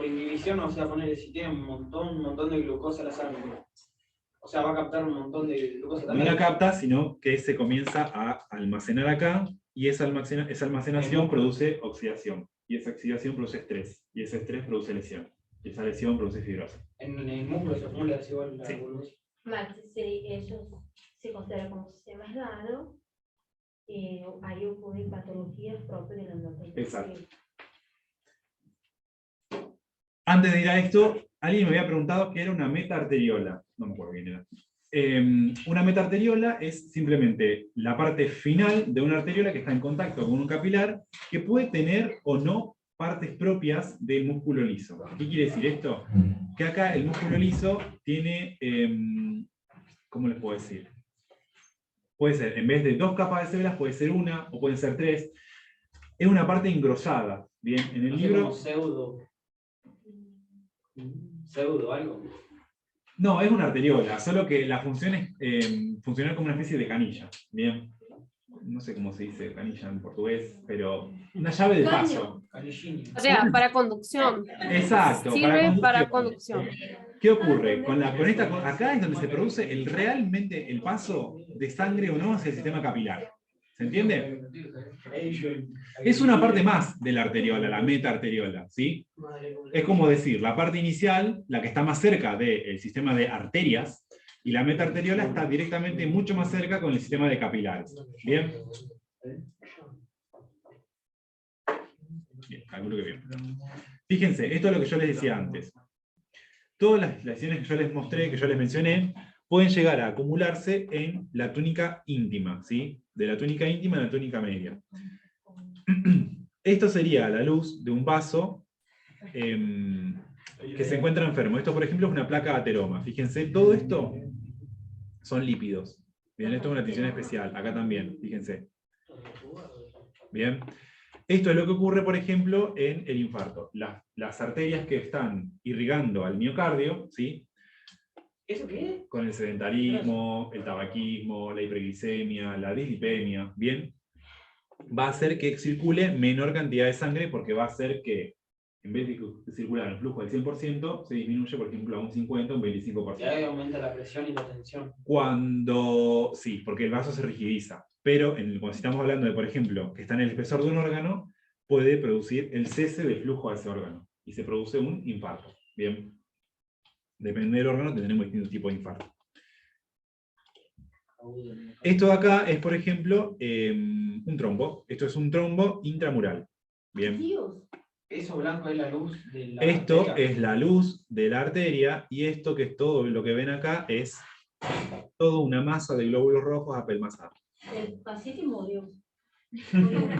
inhibición, o sea, ponerle, si tiene un montón de glucosa en la sangre, o sea, va a captar un montón de glucosa No también. la capta, sino que se comienza a almacenar acá, y esa almacenación produce oxidación, y esa oxidación produce estrés, y ese estrés produce lesión, y esa lesión produce fibrosis. En el músculo se acumula igual la Sí. glucosa. Mas si ellos se consideran como sistema aislado, ahí ocurren patologías propias del endotelio. Exacto. Antes de ir a esto, alguien me había preguntado qué era una metaarteriola. No me acuerdo quién era. Una metaarteriola es simplemente la parte final de una arteriola que está en contacto con un capilar, que puede tener o no partes propias del músculo liso. ¿Qué quiere decir esto? Que acá el músculo liso tiene, ¿cómo les puedo decir? Puede ser, en vez de 2 capas de células, puede ser 1, o pueden ser 3. Es una parte engrosada. Bien, en el libro... Como pseudo algo. No, es una arteriola, solo que la función es funcionar como una especie de canilla. Bien. No sé cómo se dice canilla en portugués, pero una llave de paso. O sea, para conducción. Exacto. Sirve para conducción. ¿Qué ocurre? Acá es donde se produce realmente el paso de sangre o no hacia el sistema capilar. ¿Se entiende? Es una parte más de la arteriola, la metaarteriola, ¿sí? Es como decir, la parte inicial, la que está más cerca del sistema de arterias, y la metaarteriola está directamente mucho más cerca con el sistema de capilares. ¿Bien? Bien, calculo que bien. Fíjense, esto es lo que yo les decía antes. Todas las lesiones que yo les mostré, que yo les mencioné, pueden llegar a acumularse en la túnica íntima, ¿sí? De la túnica íntima a la túnica media. Esto sería la luz de un vaso que se encuentra enfermo. Esto, por ejemplo, es una placa de ateroma. Fíjense, todo esto son lípidos. Bien, esto es una tinción especial. Acá también, fíjense. Bien. Esto es lo que ocurre, por ejemplo, en el infarto. Las arterias que están irrigando al miocardio, ¿sí? ¿Eso qué? Con el sedentarismo, el tabaquismo, la hiperglicemia, la dislipemia, ¿bien? Va a hacer que circule menor cantidad de sangre, porque va a hacer que en vez de circular el flujo del 100%, se disminuye, por ejemplo, a un 50, un 25%. Y ahí aumenta la presión y la tensión. Cuando, sí, porque el vaso se rigidiza. Pero cuando estamos hablando de, por ejemplo, que está en el espesor de un órgano, puede producir el cese de flujo a ese órgano. Y se produce un infarto. Bien. Depende del órgano, tendremos distintos tipos de infarto. Esto de acá es, por ejemplo, un trombo. Esto es un trombo intramural. Bien. Dios. Eso blanco es la luz de la Esto arteria. es la luz de la arteria, y esto que es todo lo que ven acá es toda una masa de glóbulos rojos apelmazados. El paciente murió.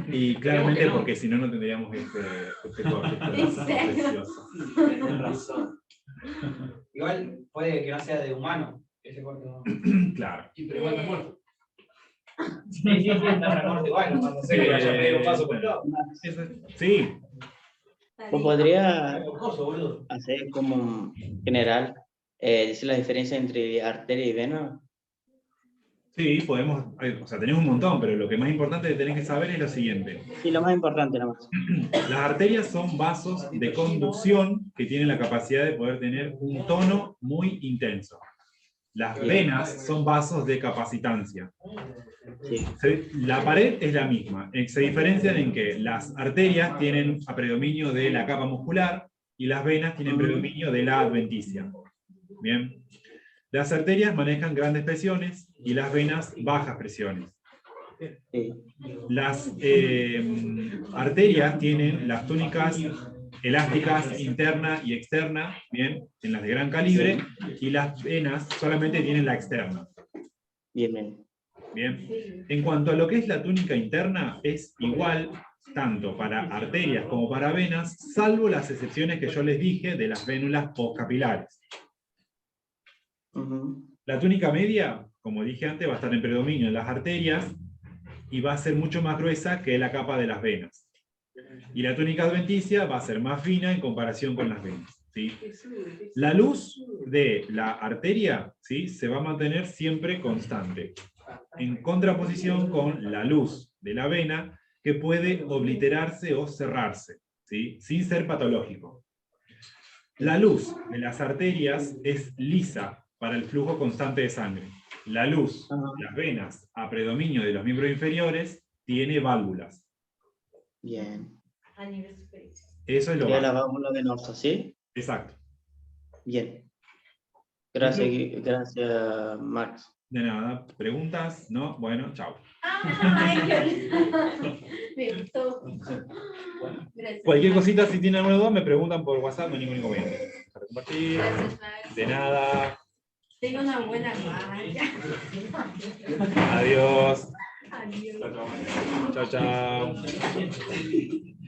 Y claramente que no. porque si no, no tendríamos este corte ¿En serio? precioso. Tienes razón. Igual puede que no sea de humano ese corte. ¿No? Claro. Pero igual está muerto. Sí, está muerto igual. Cuando se le haya pedido un paso por el lado. Sí, ¿Vos podrías Coso, boludo. hacer como general, decir la diferencia entre arteria y vena? sí, podemos, o sea, tenemos un montón, pero lo que más importante que tenés que saber es lo siguiente. Sí, lo más importante nomás. Las arterias son vasos de conducción que tienen la capacidad de poder tener un tono muy intenso. Las venas son vasos de capacitancia. Sí. La pared es la misma, se diferencian en que las arterias tienen a predominio de la capa muscular y las venas tienen predominio de la adventicia. Bien. Las arterias manejan grandes presiones y las venas bajas presiones. Sí. Las arterias tienen las túnicas elásticas interna y externa, bien, en las de gran calibre, y las venas solamente tienen la externa. Bien, bien. Bien. En cuanto a lo que es la túnica interna, es igual tanto para arterias como para venas, salvo las excepciones que yo les dije de las vénulas postcapilares. Ujú. La túnica media, como dije antes, va a estar en predominio en las arterias y va a ser mucho más gruesa que la capa de las venas. Y la túnica adventicia va a ser más fina en comparación con las venas, ¿sí? La luz de la arteria, ¿sí?, se va a mantener siempre constante, en contraposición con la luz de la vena, que puede obliterarse o cerrarse, ¿sí?, sin ser patológico. La luz de las arterias es lisa para el flujo constante de sangre. La luz de las venas, a predominio de los miembros inferiores, tiene válvulas. Bien. A nivel superior. Eso es lo Sería la básico. válvula venosa, ¿sí? Exacto. Bien. Gracias, gracias, Max. De nada. ¿Preguntas? ¿No? Bueno, chao. Ay, qué me gustó. Gracias. Cualquier cosita, si tienen alguna duda, me preguntan por WhatsApp, no hay ningún inconveniente. Para compartir. Gracias, Max. De nada. Tengo una buena malla. Adiós. Adiós. Chao, chao.